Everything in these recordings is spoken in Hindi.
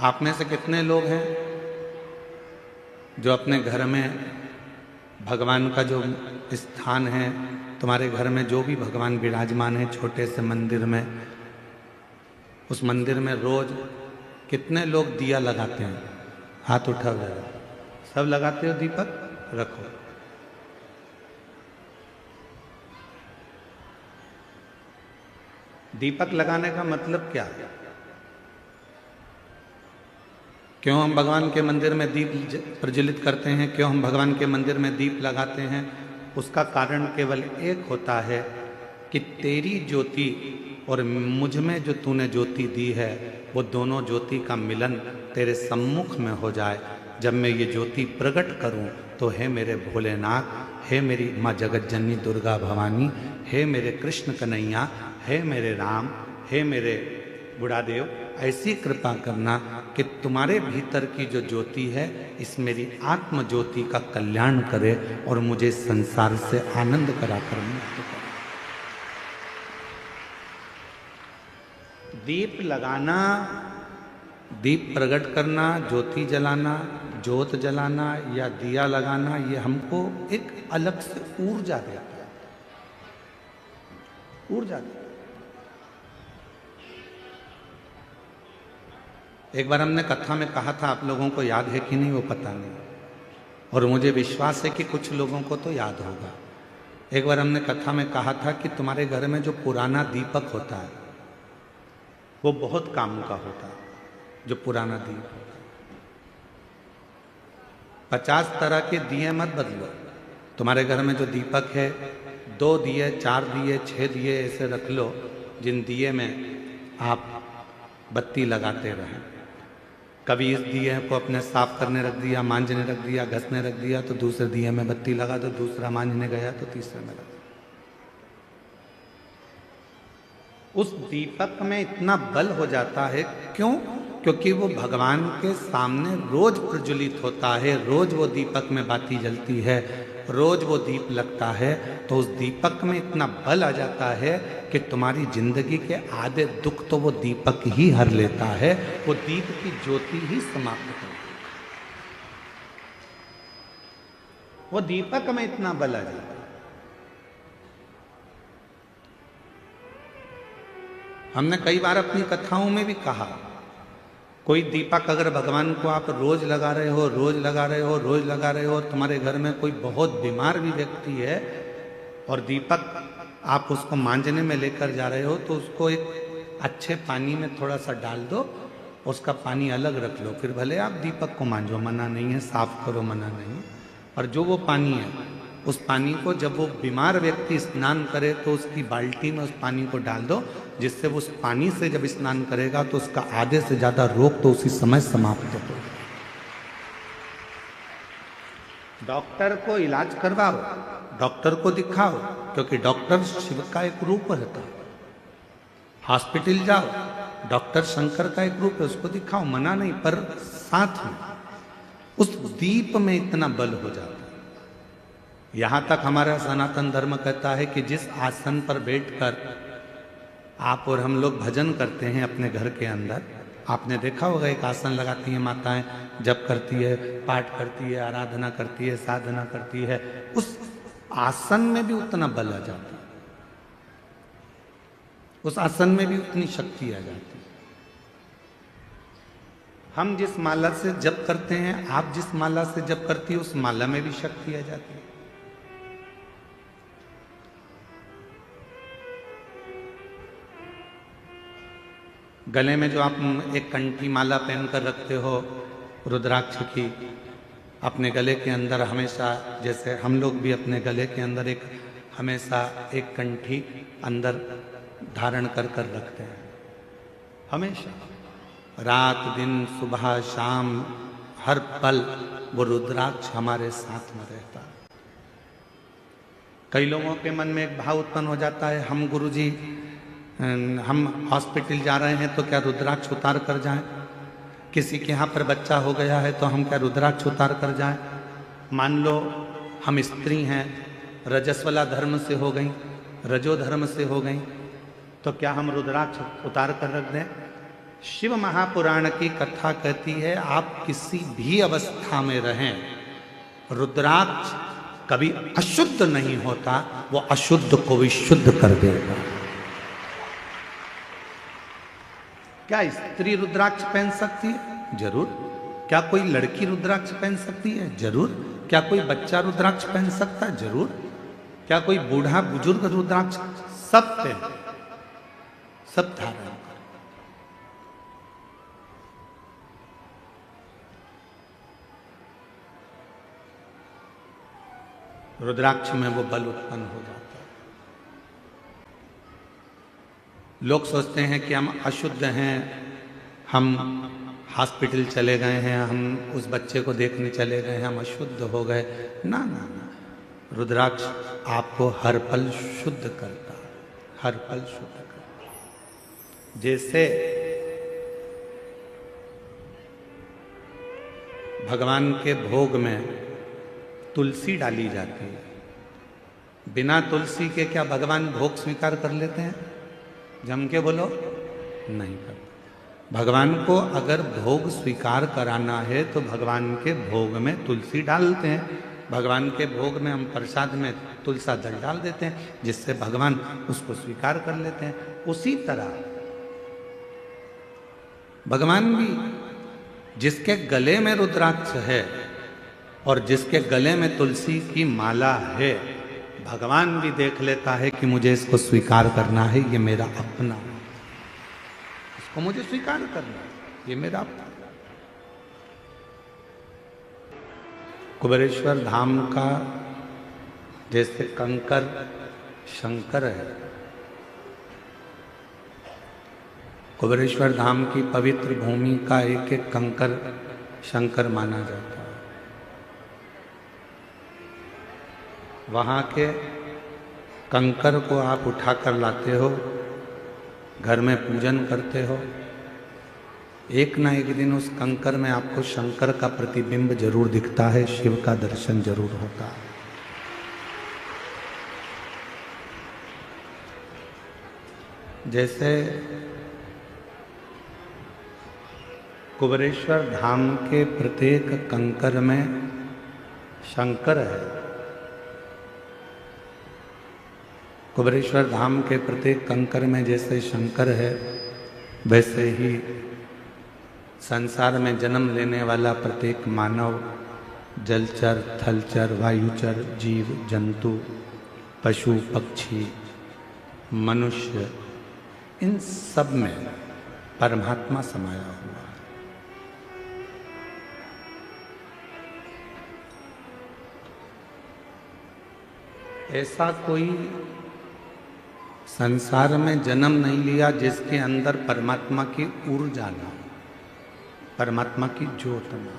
आप में से कितने लोग हैं जो अपने घर में भगवान का जो स्थान है, तुम्हारे घर में जो भी भगवान विराजमान है छोटे से मंदिर में, उस मंदिर में रोज कितने लोग दिया लगाते हैं? हाथ उठाओ जरा। सब लगाते हो दीपक? रखो। दीपक लगाने का मतलब क्या है? क्यों हम भगवान के मंदिर में दीप प्रज्वलित करते हैं? क्यों हम भगवान के मंदिर में दीप लगाते हैं? उसका कारण केवल एक होता है कि तेरी ज्योति और मुझ में जो तूने ज्योति दी है, वो दोनों ज्योति का मिलन तेरे सम्मुख में हो जाए। जब मैं ये ज्योति प्रकट करूं तो हे मेरे भोलेनाथ, हे मेरी माँ जगत जननी दुर्गा भवानी, हे मेरे कृष्ण कन्हैया, हे मेरे राम, हे मेरे बुढ़ादेव, ऐसी कृपा करना कि तुम्हारे भीतर की जो ज्योति है इस मेरी आत्म ज्योति का कल्याण करे और मुझे संसार से आनंद कराकर मुक्त करे। दीप लगाना, दीप प्रकट करना, ज्योति जलाना, ज्योत जलाना या दिया लगाना, ये हमको एक अलग से ऊर्जा देता है, ऊर्जा देता है। एक बार हमने कथा में कहा था, आप लोगों को याद है कि नहीं वो पता नहीं, और मुझे विश्वास है कि कुछ लोगों को तो याद होगा। एक बार हमने कथा में कहा था कि तुम्हारे घर में जो पुराना दीपक होता है वो बहुत काम का होता है। जो पुराना दीप, 50 तरह के दिए मत बदलो। तुम्हारे घर में जो दीपक है, 2 दिए, 4 दिए, 6 दिए ऐसे रख लो, जिन दिए में आप बत्ती लगाते रहें। कभी इस दिए को अपने साफ करने रख दिया, मांजने रख दिया, घसने रख दिया, तो दूसरे दिए में बत्ती लगा दो, दूसरा मांजने गया तो तीसरे में लगा। उस दीपक में इतना बल हो जाता है, क्यों? क्योंकि वो भगवान के सामने रोज प्रज्वलित होता है, रोज वो दीपक में बाती जलती है, रोज वो दीप लगता है, तो उस दीपक में इतना बल आ जाता है कि तुम्हारी जिंदगी के आधे दुख तो वो दीपक ही हर लेता है, वो दीप की ज्योति ही समाप्त कर देती है। वो दीपक में इतना बल आ जाता है। हमने कई बार अपनी कथाओं में भी कहा, कोई दीपक अगर भगवान को आप रोज लगा रहे हो, रोज लगा रहे हो, रोज लगा रहे हो, तुम्हारे घर में कोई बहुत बीमार भी व्यक्ति है और दीपक आप उसको मांजने में लेकर जा रहे हो, तो उसको एक अच्छे पानी में थोड़ा सा डाल दो, उसका पानी अलग रख लो, फिर भले आप दीपक को मांजो, मना नहीं है, साफ करो, मना नहीं है। और जो वो पानी है, उस पानी को जब वो बीमार व्यक्ति स्नान करे तो उसकी बाल्टी में उस पानी को डाल दो, जिससे वो उस पानी से जब स्नान करेगा तो उसका आधे से ज्यादा रोग तो उसी समय समाप्त हो। डॉक्टर को इलाज करवाओ, डॉक्टर को दिखाओ, क्योंकि डॉक्टर शिव का एक रूप रहता है। हॉस्पिटल जाओ, डॉक्टर शंकर का एक रूप है, उसको दिखाओ, मना नहीं, पर साथ में उस दीप में इतना बल हो जाता है। यहां तक हमारा सनातन धर्म कहता है कि जिस आसन पर बैठकर आप और हम लोग भजन करते हैं अपने घर के अंदर, आपने देखा होगा एक आसन लगाती हैं माताएं, जप करती है, पाठ करती है, आराधना करती है, साधना करती है, उस आसन में भी उतना बल आ जाता है, उस आसन में भी उतनी शक्ति आ जाती है। हम जिस माला से जप करते हैं, आप जिस माला से जप करती है, उस माला में भी शक्ति आ जाती है। गले में जो आप एक कंठी माला पहनकर रखते हो रुद्राक्ष की, अपने गले के अंदर हमेशा, जैसे हम लोग भी अपने गले के अंदर एक हमेशा एक कंठी अंदर धारण कर कर रखते हैं, हमेशा, रात दिन सुबह शाम हर पल वो रुद्राक्ष हमारे साथ में रहता है। कई लोगों के मन में एक भाव उत्पन्न हो जाता है, हम गुरुजी हम हॉस्पिटल जा रहे हैं तो क्या रुद्राक्ष उतार कर जाएं? किसी के यहाँ पर बच्चा हो गया है तो हम क्या रुद्राक्ष उतार कर जाएं? मान लो हम स्त्री हैं, रजस्वला धर्म से हो गई, रजो धर्म से हो गई, तो क्या हम रुद्राक्ष उतार कर रख दें? शिव महापुराण की कथा कहती है आप किसी भी अवस्था में रहें, रुद्राक्ष कभी अशुद्ध नहीं होता, वो अशुद्ध को भी शुद्ध कर देगा। क्या स्त्री रुद्राक्ष पहन सकती है? जरूर। क्या कोई लड़की रुद्राक्ष पहन सकती है? जरूर। क्या कोई बच्चा रुद्राक्ष पहन सकता है? जरूर। क्या कोई बूढ़ा बुजुर्ग रुद्राक्ष? सब पहन, सब धारण कर। रुद्राक्ष में वो बल उत्पन्न हो जाता है। लोग सोचते हैं कि हम अशुद्ध हैं, हम हॉस्पिटल चले गए हैं, हम उस बच्चे को देखने चले गए हैं, हम अशुद्ध हो गए। ना ना ना, रुद्राक्ष आपको हर पल शुद्ध करता है, हर पल शुद्ध करता है। जैसे भगवान के भोग में तुलसी डाली जाती है, बिना तुलसी के क्या भगवान भोग स्वीकार कर लेते हैं? जम के बोलो, नहीं करते। भगवान को अगर भोग स्वीकार कराना है तो भगवान के भोग में तुलसी डालते हैं। भगवान के भोग में हम प्रसाद में तुलसा दल डाल देते हैं, जिससे भगवान उसको स्वीकार कर लेते हैं। उसी तरह भगवान भी, जिसके गले में रुद्राक्ष है और जिसके गले में तुलसी की माला है, भगवान भी देख लेता है कि मुझे इसको स्वीकार करना है, ये मेरा अपना है, इसको मुझे स्वीकार करना है, ये मेरा अपना। कुबेरेश्वर धाम का जैसे कंकर शंकर है, कुबेरेश्वर धाम की पवित्र भूमि का एक एक कंकर शंकर माना जाता है। वहाँ के कंकर को आप उठाकर लाते हो, घर में पूजन करते हो, एक ना एक दिन उस कंकर में आपको शंकर का प्रतिबिंब जरूर दिखता है, शिव का दर्शन जरूर होता है। जैसे कुबेरेश्वर धाम के प्रत्येक कंकर में शंकर है, कुबेरेश्वर धाम के प्रत्येक कंकर में जैसे शंकर है, वैसे ही संसार में जन्म लेने वाला प्रत्येक मानव, जलचर, थलचर, वायुचर, जीव जंतु, पशु पक्षी, मनुष्य, इन सब में परमात्मा समाया हुआ है। ऐसा कोई संसार में जन्म नहीं लिया जिसके अंदर परमात्मा की ऊर्जा ना हो, परमात्मा की ज्योत ना।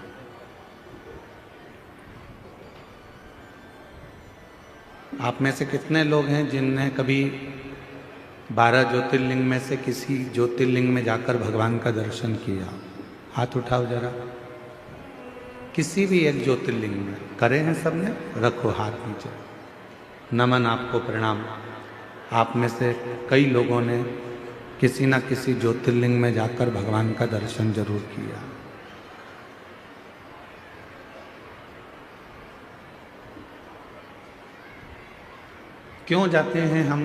आप में से कितने लोग हैं जिनने कभी 12 ज्योतिर्लिंग में से किसी ज्योतिर्लिंग में जाकर भगवान का दर्शन किया? हाथ उठाओ जरा। किसी भी एक ज्योतिर्लिंग में करे हैं सबने? रखो हाथ नीचे। नमन, आपको प्रणाम। आप में से कई लोगों ने किसी न किसी ज्योतिर्लिंग में जाकर भगवान का दर्शन जरूर किया। क्यों जाते हैं हम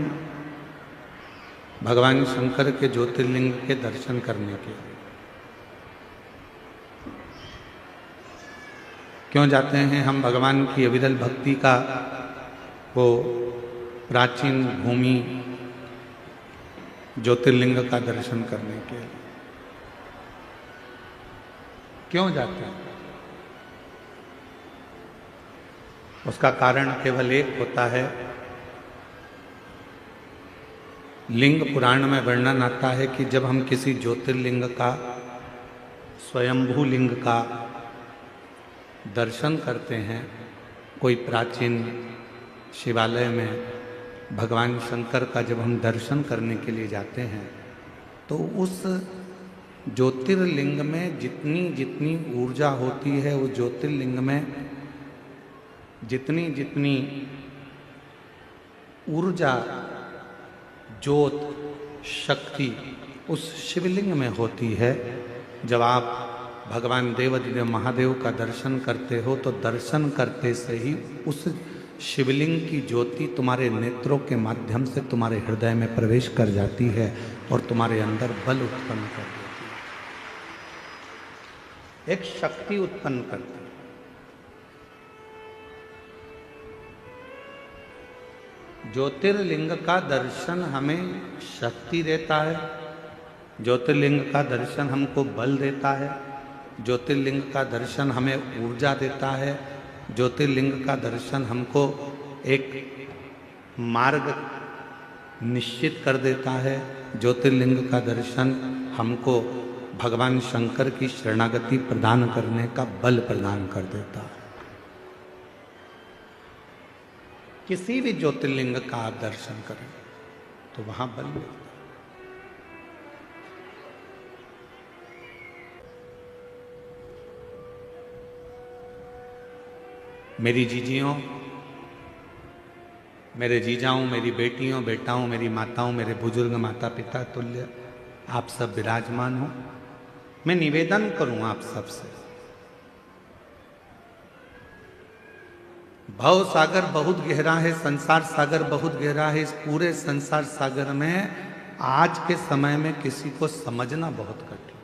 भगवान शंकर के ज्योतिर्लिंग के दर्शन करने के लिए? क्यों जाते हैं हम भगवान की अविरल भक्ति का वो प्राचीन भूमि ज्योतिर्लिंग का दर्शन करने के लिए? क्यों जाते हैं? उसका कारण केवल एक होता है। लिंग पुराण में वर्णन आता है कि जब हम किसी ज्योतिर्लिंग का, स्वयंभू लिंग का दर्शन करते हैं, कोई प्राचीन शिवालय में भगवान शंकर का जब हम दर्शन करने के लिए जाते हैं, तो उस ज्योतिर्लिंग में जितनी जितनी ऊर्जा होती है, उस ज्योतिर्लिंग में जितनी जितनी ऊर्जा, ज्योत, शक्ति उस शिवलिंग में होती है। जब आप भगवान देवाधिदेव महादेव का दर्शन करते हो तो दर्शन करते से ही उस शिवलिंग की ज्योति तुम्हारे नेत्रों के माध्यम से तुम्हारे हृदय में प्रवेश कर जाती है और तुम्हारे अंदर बल उत्पन्न कर देती है, एक शक्ति उत्पन्न करती है। ज्योतिर्लिंग का दर्शन हमें शक्ति देता है, ज्योतिर्लिंग का दर्शन हमको बल देता है, ज्योतिर्लिंग का दर्शन हमें ऊर्जा देता है, ज्योतिर्लिंग का दर्शन हमको एक मार्ग निश्चित कर देता है, ज्योतिर्लिंग का दर्शन हमको भगवान शंकर की शरणागति प्रदान करने का बल प्रदान कर देता है। किसी भी ज्योतिर्लिंग का आप दर्शन करें तो वहां बल मिलता है। मेरी जीजियों, मेरे जीजाओं, मेरी बेटियों, बेटाओं, मेरी माताओं, मेरे बुजुर्ग माता पिता तुल्य आप सब विराजमान हो। मैं निवेदन करूं आप सबसे, भव सागर बहुत गहरा है, संसार सागर बहुत गहरा है। इस पूरे संसार सागर में आज के समय में किसी को समझना बहुत कठिन।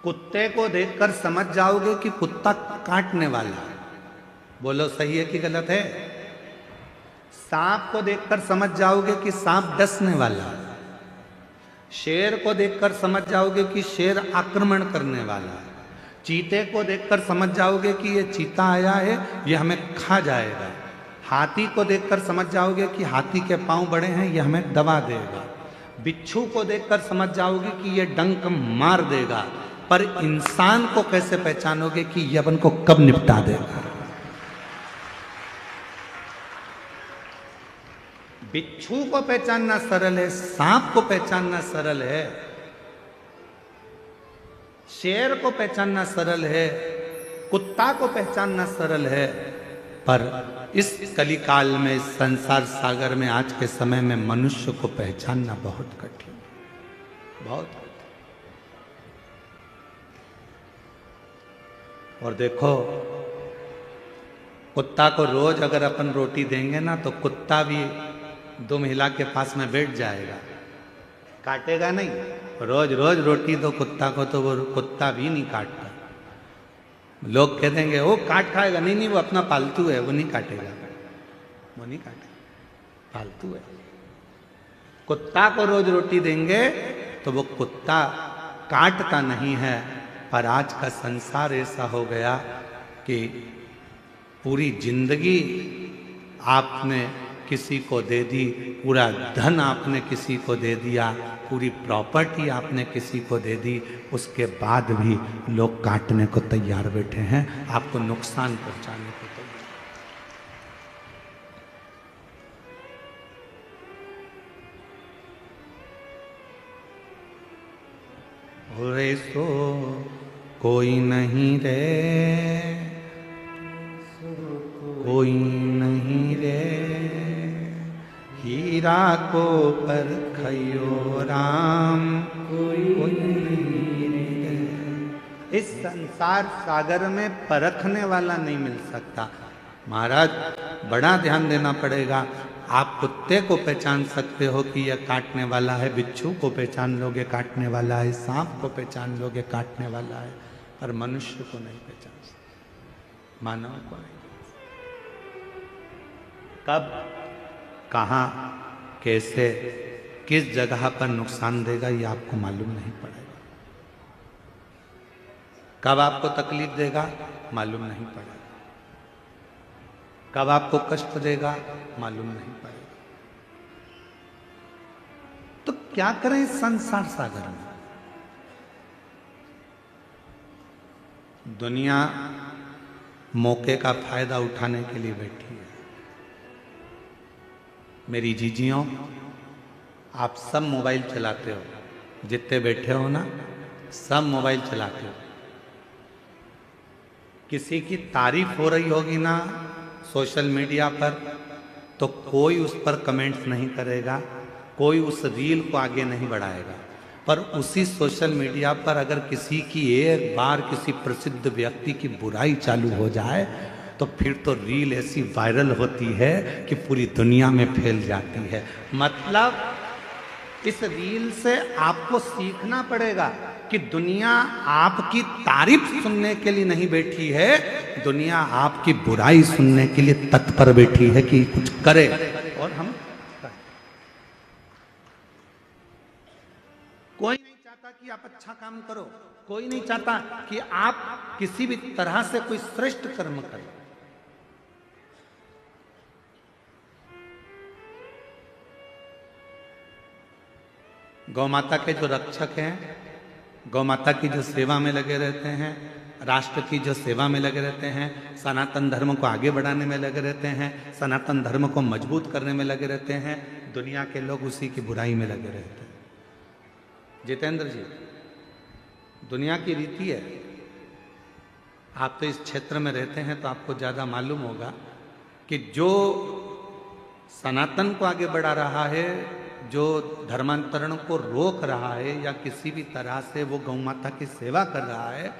कुत्ते को देखकर समझ जाओगे कि कुत्ता काटने वाला है, बोलो सही है कि गलत है। सांप को देखकर समझ जाओगे कि सांप डसने वाला है। शेर को देखकर समझ जाओगे कि शेर आक्रमण करने वाला है। चीते को देखकर समझ जाओगे कि ये चीता आया है, ये हमें खा जाएगा। हाथी को देखकर समझ जाओगे कि हाथी के पांव बड़े हैं, ये हमें दबा देगा। बिच्छू को देखकर समझ जाओगे कि ये डंक मार देगा। पर इंसान को कैसे पहचानोगे कि ये अपन को कब निपटा देगा? बिच्छू को पहचानना सरल है, सांप को पहचानना सरल है, शेर को पहचानना सरल है, कुत्ता को पहचानना सरल है। पर इस कलिकाल में, इस संसार सागर में, आज के समय में मनुष्य को पहचानना बहुत कठिन, बहुत कठिन। और देखो, कुत्ता को रोज अगर अपन रोटी देंगे ना तो कुत्ता भी दो महिला के पास में बैठ जाएगा, काटेगा नहीं। रोज रोज रोटी दो कुत्ता को तो वो कुत्ता भी नहीं काटता। लोग कह देंगे वो काट खाएगा, नहीं नहीं वो अपना पालतू है, वो नहीं काटेगा, वो नहीं काटेगा, पालतू है। कुत्ता को रोज रोटी देंगे तो वो कुत्ता काटता नहीं है। पर आज का संसार ऐसा हो गया कि पूरी जिंदगी आपने किसी को दे दी, पूरा धन आपने किसी को दे दिया, पूरी प्रॉपर्टी आपने किसी को दे दी, उसके बाद भी लोग काटने को तैयार बैठे हैं, आपको नुकसान पहुंचाने को तैयार। रे सो कोई नहीं रे, कोई नहीं रे, हीरा को परखयो राम, कोई नहीं रे। इस संसार सागर में परखने वाला नहीं मिल सकता। महाराज बड़ा ध्यान देना पड़ेगा। आप कुत्ते को पहचान सकते हो कि यह काटने वाला है, बिच्छू को पहचान लोगे काटने वाला है, सांप को पहचान लोगे काटने वाला है, पर मनुष्य को नहीं पहचान सकते, मानव को नहीं। कब, कहाँ, कैसे, किस जगह पर नुकसान देगा ये आपको मालूम नहीं पड़ेगा। कब आपको तकलीफ देगा मालूम नहीं पड़ेगा, कब आपको कष्ट देगा मालूम नहीं पड़ेगा। तो क्या करें इस संसार सागर में? दुनिया मौके का फायदा उठाने के लिए बैठी है। मेरी जीजियों, आप सब मोबाइल चलाते हो, जितने बैठे हो ना सब मोबाइल चलाते हो। किसी की तारीफ हो रही होगी ना सोशल मीडिया पर, तो कोई उस पर कमेंट्स नहीं करेगा, कोई उस रील को आगे नहीं बढ़ाएगा। पर उसी सोशल मीडिया पर अगर किसी की एक बार किसी प्रसिद्ध व्यक्ति की बुराई चालू हो जाए तो फिर तो रील ऐसी वायरल होती है कि पूरी दुनिया में फैल जाती है। मतलब इस रील से आपको सीखना पड़ेगा कि दुनिया आपकी तारीफ सुनने के लिए नहीं बैठी है, दुनिया आपकी बुराई सुनने के लिए तत्पर बैठी है कि कुछ करे। और हम कोई नहीं चाहता कि आप अच्छा काम करो, कोई नहीं चाहता कि आप किसी भी तरह से कोई श्रेष्ठ कर्म करें। गौ माता के जो रक्षक हैं, गौ माता की जो सेवा में लगे रहते हैं, राष्ट्र की जो सेवा में लगे रहते हैं, सनातन धर्म को आगे बढ़ाने में लगे रहते हैं, सनातन धर्म को मजबूत करने में लगे रहते हैं, दुनिया के लोग उसी की बुराई में लगे रहते हैं। जितेंद्र जी, दुनिया की रीति है, आप तो इस क्षेत्र में रहते हैं तो आपको ज़्यादा मालूम होगा कि जो सनातन को आगे बढ़ा रहा है, जो धर्मांतरण को रोक रहा है या किसी भी तरह से वो गौ माता की सेवा कर रहा है,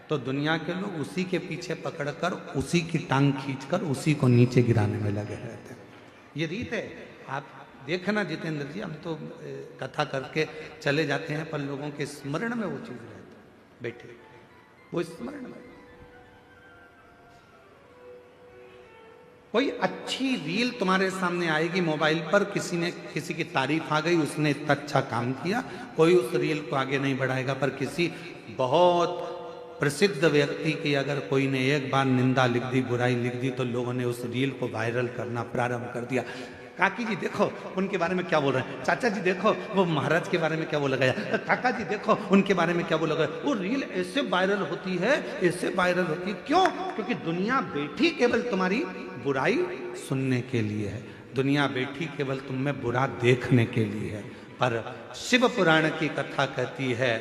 तो दुनिया के लोग उसी के पीछे पकड़कर उसी की टांग खींचकर उसी को नीचे गिराने में लगे रहते हैं। ये रीत है। आप देखना जितेंद्र जी, हम तो कथा करके चले जाते हैं पर लोगों के स्मरण में वो चीज़ रहती है, बैठे वो स्मरण में। कोई अच्छी रील तुम्हारे सामने आएगी मोबाइल पर, किसी की तारीफ आ गई, उसने इतना अच्छा काम किया, कोई उस रील को आगे नहीं बढ़ाएगा। पर किसी बहुत प्रसिद्ध व्यक्ति की अगर कोई ने एक बार निंदा लिख दी, बुराई लिख दी, तो लोगों ने उस रील को वायरल करना प्रारंभ कर दिया। काकी जी देखो उनके बारे में क्या बोल रहे हैं, चाचा जी देखो वो महाराज के बारे में क्या बोला गया, काका जी देखो उनके बारे में क्या बोला गया। वो रील ऐसे वायरल होती है, ऐसे वायरल होती है। क्यों? क्योंकि दुनिया बैठी केवल तुम्हारी बुराई सुनने के लिए है, दुनिया बैठी केवल तुम में बुरा देखने के लिए है। पर शिव पुराण की कथा कहती है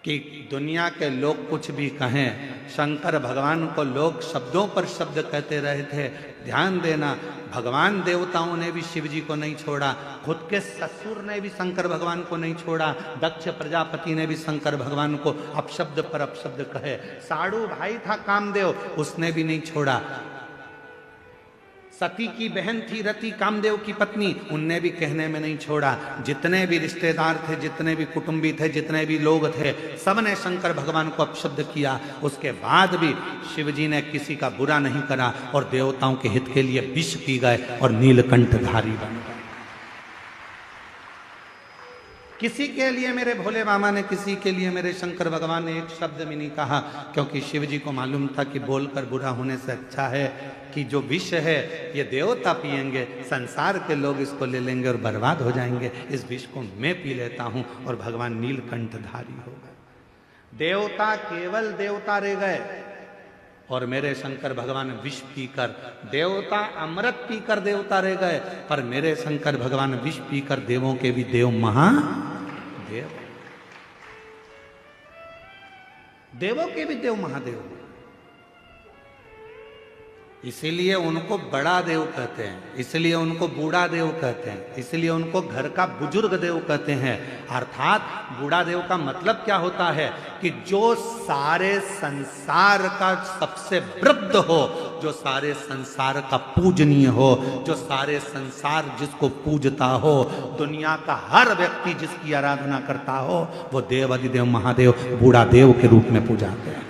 कि दुनिया के लोग कुछ भी कहें, शंकर भगवान को लोग शब्दों पर शब्द कहते रहे थे। ध्यान देना, भगवान देवताओं ने भी शिव जी को नहीं छोड़ा, खुद के ससुर ने भी शंकर भगवान को नहीं छोड़ा, दक्ष प्रजापति ने भी शंकर भगवान को अपशब्द पर अपशब्द कहे, साड़ू भाई था कामदेव, उसने भी नहीं छोड़ा, सती की बहन थी रति कामदेव की पत्नी, उनने भी कहने में नहीं छोड़ा। जितने भी रिश्तेदार थे, जितने भी कुटुंबी थे, जितने भी लोग थे, सबने शंकर भगवान को अपशब्द किया। उसके बाद भी शिव जी ने किसी का बुरा नहीं करा और देवताओं के हित के लिए विष पी गए और नीलकंठधारी बन गए। किसी के लिए मेरे भोले बाबा ने, किसी के लिए मेरे शंकर भगवान ने एक शब्द भी नहीं कहा, क्योंकि शिव जी को मालूम था कि बोलकर बुरा होने से अच्छा है कि जो विष है ये देवता पिएंगे, संसार के लोग इसको ले लेंगे और बर्बाद हो जाएंगे, इस विष को मैं पी लेता हूं और भगवान नीलकंठधारी हो गए। देवता केवल देवता रह गए और मेरे शंकर भगवान विष पीकर, देवता अमृत पीकर देवता रह गए, पर मेरे शंकर भगवान विष पीकर देवों के भी देव महादेव, देवों के भी देव महादेव। इसीलिए उनको बड़ा देव कहते हैं, इसलिए उनको बूढ़ा देव कहते हैं, इसलिए उनको घर का बुजुर्ग देव कहते हैं। अर्थात बूढ़ा देव का मतलब क्या होता है कि जो सारे संसार का सबसे वृद्ध हो, जो सारे संसार का पूजनीय हो, जो सारे संसार जिसको पूजता हो, दुनिया का हर व्यक्ति जिसकी आराधना करता हो, वो देव अधिदेव महादेव बूढ़ा देव के रूप में पूजाते हैं।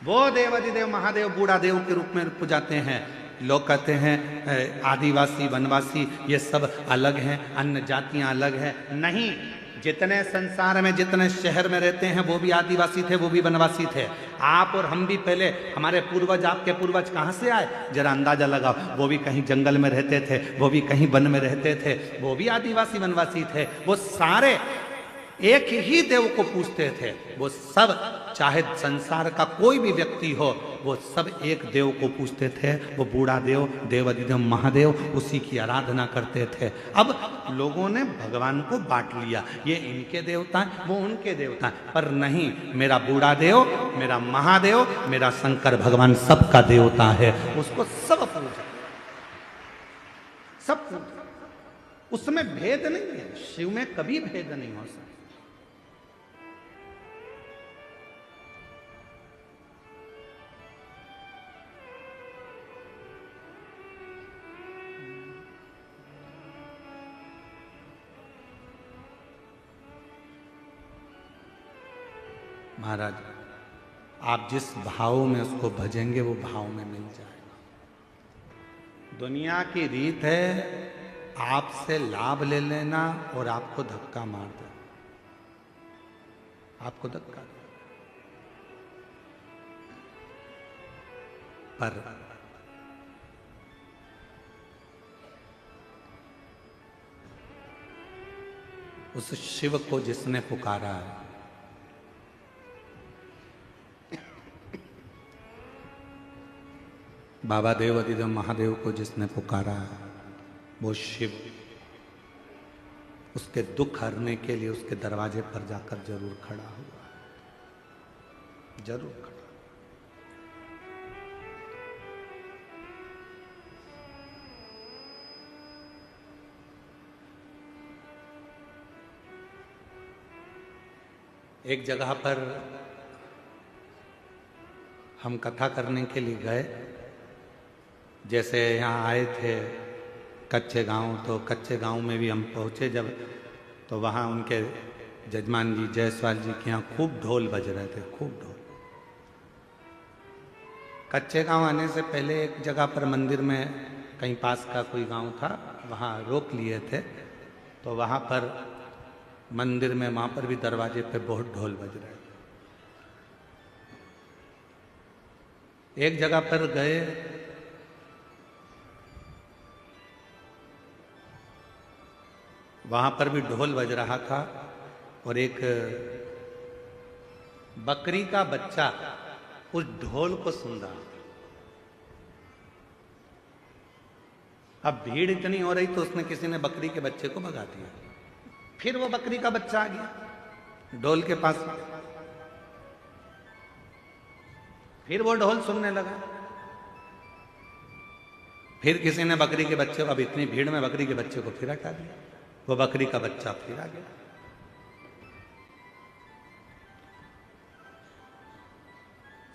वो देवादिदेव महादेव बूढ़ा देव के रूप में पूजाते हैं। लोग कहते हैं आदिवासी वनवासी ये सब अलग हैं, अन्य जातियां अलग हैं। नहीं, जितने संसार में, जितने शहर में रहते हैं वो भी आदिवासी थे, वो भी वनवासी थे। आप और हम भी पहले, हमारे पूर्वज, आपके पूर्वज कहाँ से आए जरा अंदाजा लगाओ। वो भी कहीं जंगल में रहते थे, वो भी कहीं वन में रहते थे, वो भी आदिवासी वनवासी थे। वो सारे एक ही देव को पूजते थे। वो सब, चाहे संसार का कोई भी व्यक्ति हो, वो सब एक देव को पूजते थे। वो बूढ़ा देव, देवादिदेव महादेव, उसी की आराधना करते थे। अब लोगों ने भगवान को बांट लिया, ये इनके देवता हैं, वो उनके देवता हैं। पर नहीं, मेरा बूढ़ा देव, मेरा महादेव, मेरा शंकर भगवान सबका देवता है, उसको सब पूजा, सब पूजा। शिव में कभी भेद नहीं हो सकता। महाराज, आप जिस भाव में उसको भजेंगे वो भाव में मिल जाएगा। दुनिया की रीत है आपसे लाभ ले लेना और आपको धक्का मार देना, आपको धक्का दे। पर उस शिव को जिसने पुकारा है, बाबा देव अधिदेव महादेव को जिसने पुकारा है, वो शिव उसके दुख हरने के लिए उसके दरवाजे पर जाकर जरूर खड़ा हुआ, जरूर खड़ा। एक जगह पर हम कथा करने के लिए गए, जैसे यहाँ आए थे कच्चे गांव, तो कच्चे गांव में भी हम पहुँचे जब, तो वहाँ उनके जजमान जी जायसवाल जी के यहाँ खूब ढोल बज रहे थे, खूब ढोल। कच्चे गांव आने से पहले एक जगह पर मंदिर में कहीं पास का कोई गांव था, वहाँ रोक लिए थे, तो वहाँ पर मंदिर में वहाँ पर भी दरवाजे पे बहुत ढोल बज रहे थे। एक जगह पर गए, वहां पर भी ढोल बज रहा था और एक बकरी का बच्चा उस ढोल को सुन रहा था। अब भीड़ इतनी हो रही तो उसने किसी ने बकरी के बच्चे को भगा दिया। फिर वो बकरी का बच्चा आ गया ढोल के पास, फिर वो ढोल सुनने लगा। फिर किसी ने बकरी के बच्चे को, अब इतनी भीड़ में बकरी के बच्चे को फिर हटा दिया, वो बकरी का बच्चा फिर आ गया।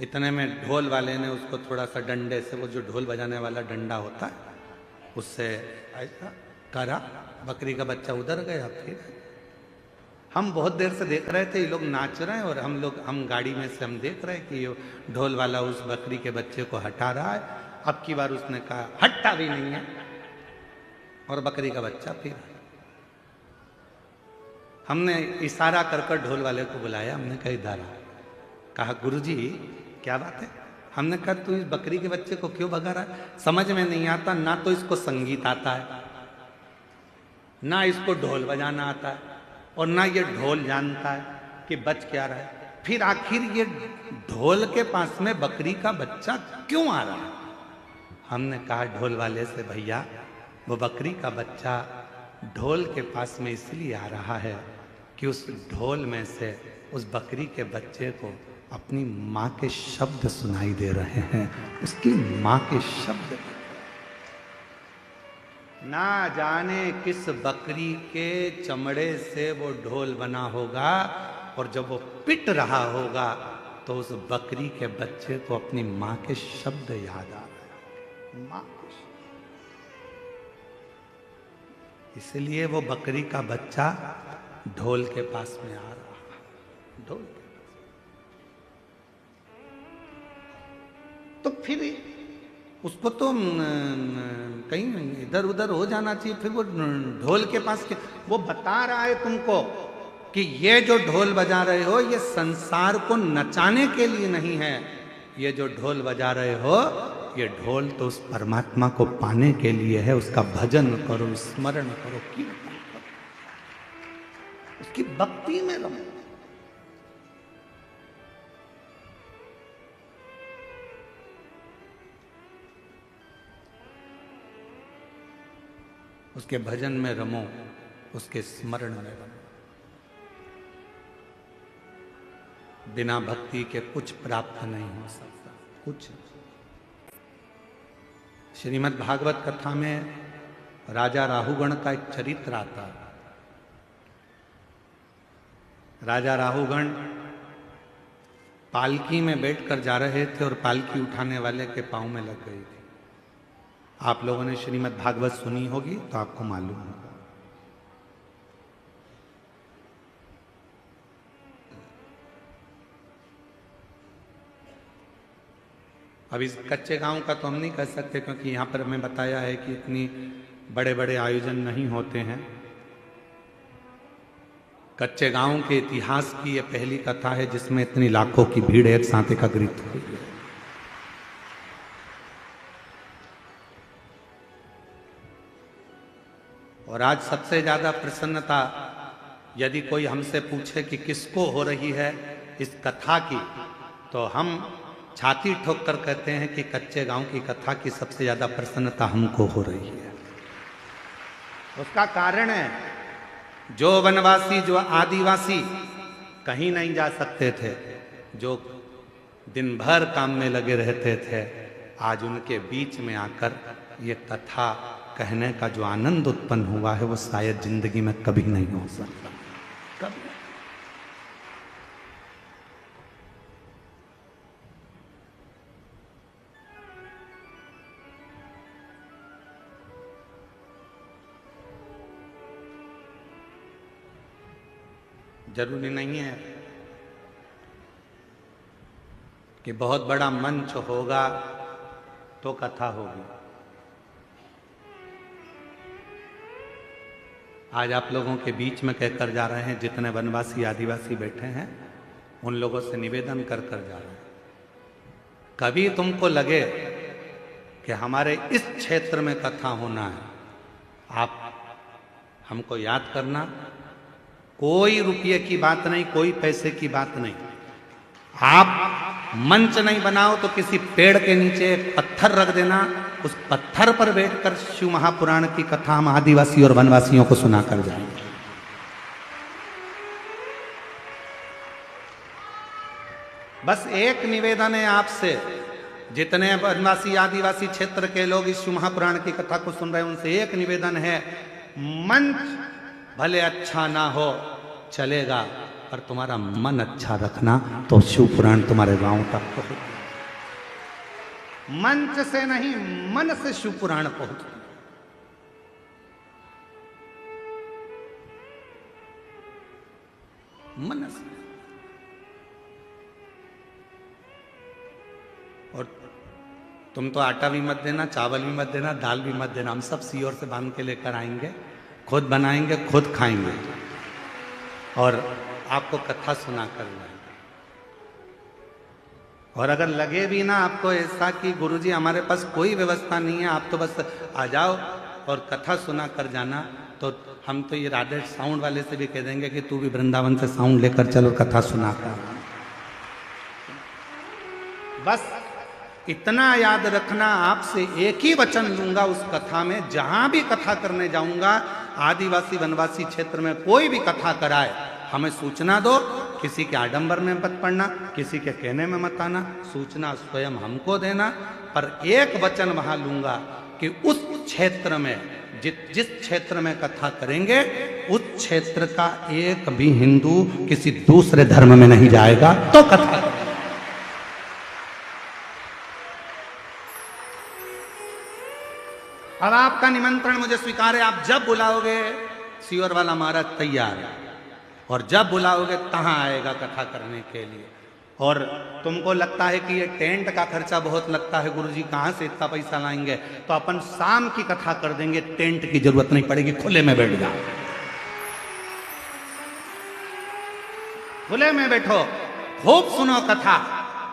इतने में ढोल वाले ने उसको थोड़ा सा डंडे से, वो जो ढोल बजाने वाला डंडा होता है, उससे ऐसा करा, बकरी का बच्चा उधर गया। फिर हम बहुत देर से देख रहे थे ये लोग नाच रहे हैं और हम गाड़ी में से हम देख रहे हैं कि ये ढोल वाला उस बकरी के बच्चे को हटा रहा है। अब की बार उसने कहा हटता भी नहीं है, और बकरी का बच्चा फिर आया। हमने इशारा कर कर ढोल वाले को बुलाया, हमने कहा इधर आ। कहा गुरुजी क्या बात है? हमने कहा तू इस बकरी के बच्चे को क्यों भगा रहा है? समझ में नहीं आता, ना तो इसको संगीत आता है, ना इसको ढोल बजाना आता है, और ना ये ढोल जानता है कि बच क्या रहा है। फिर आखिर ये ढोल के पास में बकरी का बच्चा क्यों आ रहा है? हमने कहा ढोल वाले से, भैया वो बकरी का बच्चा ढोल के पास में इसलिए आ रहा है कि उस ढोल में से उस बकरी के बच्चे को अपनी माँ के शब्द सुनाई दे रहे हैं, उसकी माँ के शब्द। ना जाने किस बकरी के चमड़े से वो ढोल बना होगा, और जब वो पिट रहा होगा तो उस बकरी के बच्चे को अपनी माँ के शब्द याद आ रहे हैं, माँ के शब्द। इसलिए वो बकरी का बच्चा ढोल के पास में आ रहा है, ढोल के पास। तो फिर उसको तो कहीं इधर उधर हो जाना चाहिए, फिर वो ढोल के पास के, वो बता रहा है तुमको कि ये जो ढोल बजा रहे हो ये संसार को नचाने के लिए नहीं है, ये जो ढोल बजा रहे हो ये ढोल तो उस परमात्मा को पाने के लिए है। उसका भजन करो, स्मरण करो, कीर्तन करो, उसकी भक्ति में रहो। उसके भजन में रमो, उसके स्मरण में रमो। बिना भक्ति के कुछ प्राप्त नहीं हो सकता, कुछ। श्रीमद् भागवत कथा में राजा राहुगण का एक चरित्र आता है। राजा राहुगण पालकी में बैठकर जा रहे थे और पालकी उठाने वाले के पांव में लग गई थी। आप लोगों ने श्रीमद् भागवत सुनी होगी तो आपको मालूम होगा। अब इस कच्चे गांव का तो हम नहीं कह सकते, क्योंकि यहां पर हमें बताया है कि इतनी बड़े बड़े आयोजन नहीं होते हैं। कच्चे गांव के इतिहास की यह पहली कथा है जिसमें इतनी लाखों की भीड़ एक साथ एकत्रित हुई है। और आज सबसे ज्यादा प्रसन्नता यदि कोई हमसे पूछे कि किसको हो रही है इस कथा की, तो हम छाती ठोक कर कहते हैं कि कच्चे गांव की कथा की सबसे ज्यादा प्रसन्नता हमको हो रही है। उसका कारण है, जो वनवासी, जो आदिवासी कहीं नहीं जा सकते थे, जो दिन भर काम में लगे रहते थे, आज उनके बीच में आकर ये कथा कहने का जो आनंद उत्पन्न हुआ है वो शायद जिंदगी में कभी नहीं हो सकता, कभी। जरूरी नहीं है कि बहुत बड़ा मंच होगा तो कथा होगी। आज आप लोगों के बीच में कहकर जा रहे हैं, जितने वनवासी आदिवासी बैठे हैं उन लोगों से निवेदन कर कर जा रहे हैं, कभी तुमको लगे कि हमारे इस क्षेत्र में कथा होना है, आप हमको याद करना। कोई रुपये की बात नहीं, कोई पैसे की बात नहीं। आप मंच नहीं बनाओ तो किसी पेड़ के नीचे एक पत्थर रख देना, उस पत्थर पर बैठकर शिव महापुराण की कथा हम आदिवासी और वनवासियों को सुनाकर जाएंगे। बस एक निवेदन है आपसे, जितने वनवासी आदिवासी क्षेत्र के लोग इस शिव महापुराण की कथा को सुन रहे हैं, उनसे एक निवेदन है, मंच भले अच्छा ना हो चलेगा, पर तुम्हारा मन अच्छा रखना तो शिव पुराण तुम्हारे गांव तक पहुंचे। मंच से नहीं, मन से शिव पुराण पहुंचे। मन से। और तुम तो आटा भी मत देना, चावल भी मत देना, दाल भी मत देना, हम सब सीओर से बांध के लेकर आएंगे, खुद बनाएंगे, खुद खाएंगे और आपको कथा सुना कर लाएंगे। और अगर लगे भी ना आपको ऐसा कि गुरुजी हमारे पास कोई व्यवस्था नहीं है, आप तो बस आ जाओ और कथा सुना कर जाना, तो हम तो ये राधे साउंड वाले से भी कह देंगे कि तू भी वृंदावन से साउंड लेकर चलो, कथा सुना कर। बस इतना याद रखना, आपसे एक ही वचन लूंगा उस कथा में, जहां भी कथा करने जाऊंगा, आदिवासी वनवासी क्षेत्र में कोई भी कथा कराए, हमें सूचना दो। किसी के आडंबर में मत पड़ना, किसी के कहने में मत आना, सूचना स्वयं हमको देना। पर एक वचन वहां लूंगा कि उस क्षेत्र में जिस क्षेत्र में कथा करेंगे, उस क्षेत्र का एक भी हिंदू किसी दूसरे धर्म में नहीं जाएगा तो कथा करेंगे। अब आपका निमंत्रण मुझे स्वीकार है, आप जब बुलाओगे सीवर वाला महाराज तैयार है, और जब बुलाओगे तहां आएगा कथा करने के लिए। और तुमको लगता है कि ये टेंट का खर्चा बहुत लगता है, गुरुजी कहां से इतना पैसा लाएंगे, तो अपन शाम की कथा कर देंगे, टेंट की जरूरत नहीं पड़ेगी, खुले में बैठ जाओ, खुले में बैठो, खूब सुनो कथा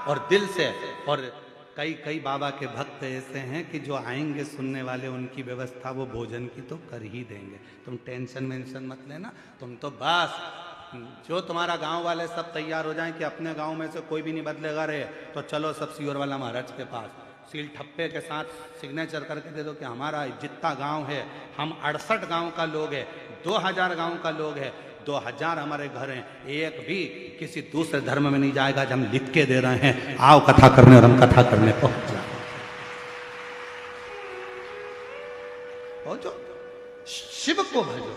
और दिल से। और कई बाबा के भक्त ऐसे हैं कि जो आएंगे सुनने वाले, उनकी व्यवस्था वो भोजन की तो कर ही देंगे, तुम टेंशन मेंशन मत लेना। तुम तो बस जो तुम्हारा गांव वाले सब तैयार हो जाएं कि अपने गांव में से कोई भी नहीं बदलेगा रे, तो चलो सब सीवर वाला महाराज के पास, सील ठप्पे के साथ सिग्नेचर करके दे दो कि हमारा जितना गांव है, हम 68 गांव का लोग है, 2000 गांव का लोग है, 2000 हमारे घर हैं, एक भी किसी दूसरे धर्म में नहीं जाएगा। जब हम लिख के दे रहे हैं, आओ कथा करने, और हम कथा करने पहुंच जाए। और जो शिव को भजो,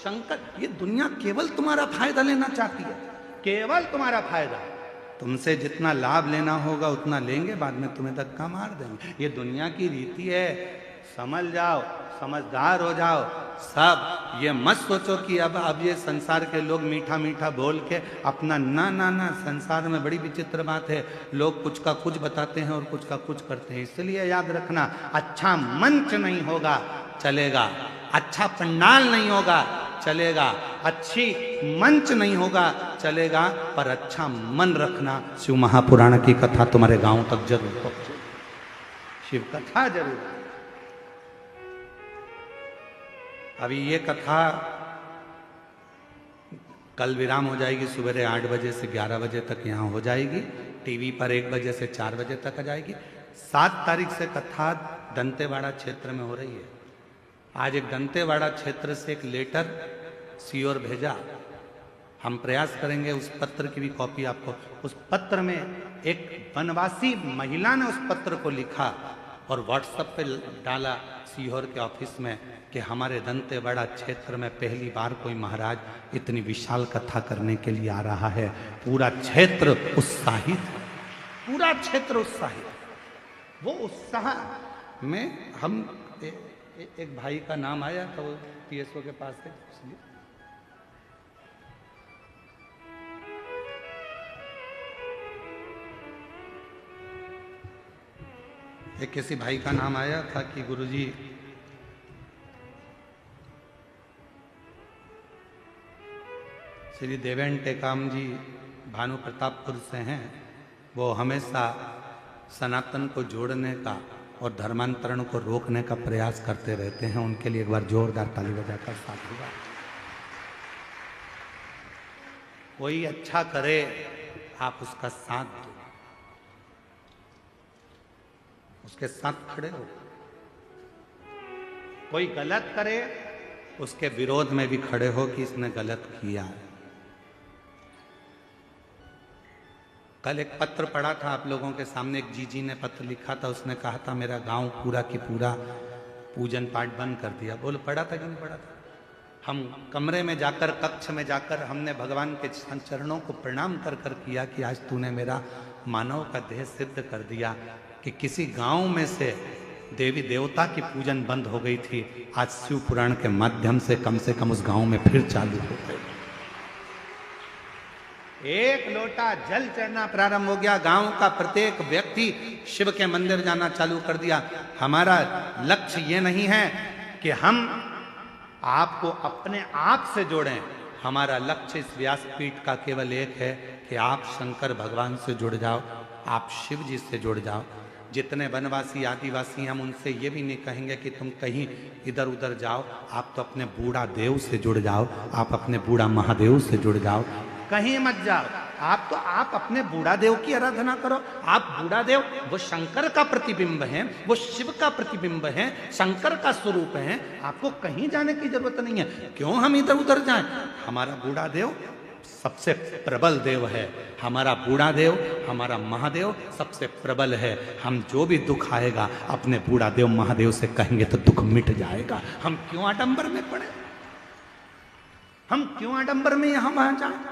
शंकर, ये दुनिया केवल तुम्हारा फायदा लेना चाहती है, केवल तुम्हारा फायदा। तुमसे जितना लाभ लेना होगा उतना लेंगे, बाद में तुम्हें धक्का मार देंगे। ये दुनिया की रीति है, समझ जाओ, समझदार हो जाओ सब। ये मत सोचो कि अब ये संसार के लोग मीठा मीठा बोल के अपना, ना ना ना, संसार में बड़ी विचित्र बात है, लोग कुछ का कुछ बताते हैं और कुछ का कुछ करते हैं। इसलिए याद रखना, अच्छा मंच नहीं होगा चलेगा, अच्छा पंडाल नहीं होगा चलेगा, अच्छी मंच नहीं होगा चलेगा, पर अच्छा मन रखना। शिव महापुराण की कथा तुम्हारे गांव तक जरूर पहुंचे, शिव कथा जरूर। अभी ये कथा कल विराम हो जाएगी, सुबह 8 बजे से 11 बजे तक यहाँ हो जाएगी, टीवी पर 1 बजे से 4 बजे तक आ जाएगी। 7 तारीख से कथा दंतेवाड़ा क्षेत्र में हो रही है। आज एक दंतेवाड़ा क्षेत्र से एक लेटर सीओर भेजा, हम प्रयास करेंगे उस पत्र की भी कॉपी आपको। उस पत्र में एक वनवासी महिला ने उस पत्र को लिखा और व्हाट्सएप पे डाला सीहोर के ऑफिस में कि हमारे दंतेवाड़ा क्षेत्र में पहली बार कोई महाराज इतनी विशाल कथा करने के लिए आ रहा है। पूरा क्षेत्र उत्साहित, पूरा क्षेत्र उत्साहित। वो उत्साह में हम एक भाई का नाम आया तो वो पीएसओ के पास है, एक किसी भाई का नाम आया था कि गुरुजी श्री देवेन टेकाम जी भानु प्रतापपुर से हैं, वो हमेशा सनातन को जोड़ने का और धर्मांतरण को रोकने का प्रयास करते रहते हैं। उनके लिए एक बार जोरदार ताली बजाकर साथ होगा। कोई अच्छा करे आप उसका साथ दो, उसके साथ खड़े हो। कोई गलत करे उसके विरोध में भी खड़े हो कि इसने गलत किया है। कल एक पत्र पढ़ा था आप लोगों के सामने, एक जीजी ने पत्र लिखा था, उसने कहा था मेरा गांव पूरा की पूरा पूजन पाठ बंद कर दिया। बोलो पढ़ा था कि नहीं पढ़ा था? हम कमरे में जाकर, कक्ष में जाकर हमने भगवान के चरणों को प्रणाम कर कर किया कि आज तूने मेरा मानव का देह सिद्ध कर दिया कि किसी गांव में से देवी देवता की पूजन बंद हो गई थी, आज शिव पुराण के माध्यम से कम उस गांव में फिर चालू हो गई। एक लोटा जल चढ़ना प्रारंभ हो गया, गांव का प्रत्येक व्यक्ति शिव के मंदिर जाना चालू कर दिया। हमारा लक्ष्य ये नहीं है कि हम आपको अपने आप से जोड़ें, हमारा लक्ष्य इस व्यासपीठ का केवल एक है कि आप शंकर भगवान से जुड़ जाओ, आप शिव जी से जुड़ जाओ। जितने वनवासी आदिवासी हम उनसे ये भी नहीं कहेंगे कि तुम कहीं इधर उधर जाओ, आप तो अपने बूढ़ा देव से जुड़ जाओ, आप अपने बूढ़ा महादेव से जुड़ जाओ, कहीं मत जाओ। आप अपने बूढ़ा देव की आराधना करो। आप बूढ़ा देव वो शंकर का प्रतिबिंब है, वो शिव का प्रतिबिंब है, शंकर का स्वरूप है। आपको कहीं जाने की जरूरत नहीं है। क्यों हम इधर उधर जाएं? हमारा बूढ़ा देव सबसे प्रबल देव है। हमारा बूढ़ा देव, हमारा महादेव सबसे प्रबल है। हम जो भी दुख आएगा अपने बूढ़ा देव महादेव से कहेंगे तो दुख मिट जाएगा। हम क्यों आडंबर में पड़े? हम क्यों आडंबर में यहां वहां जाए?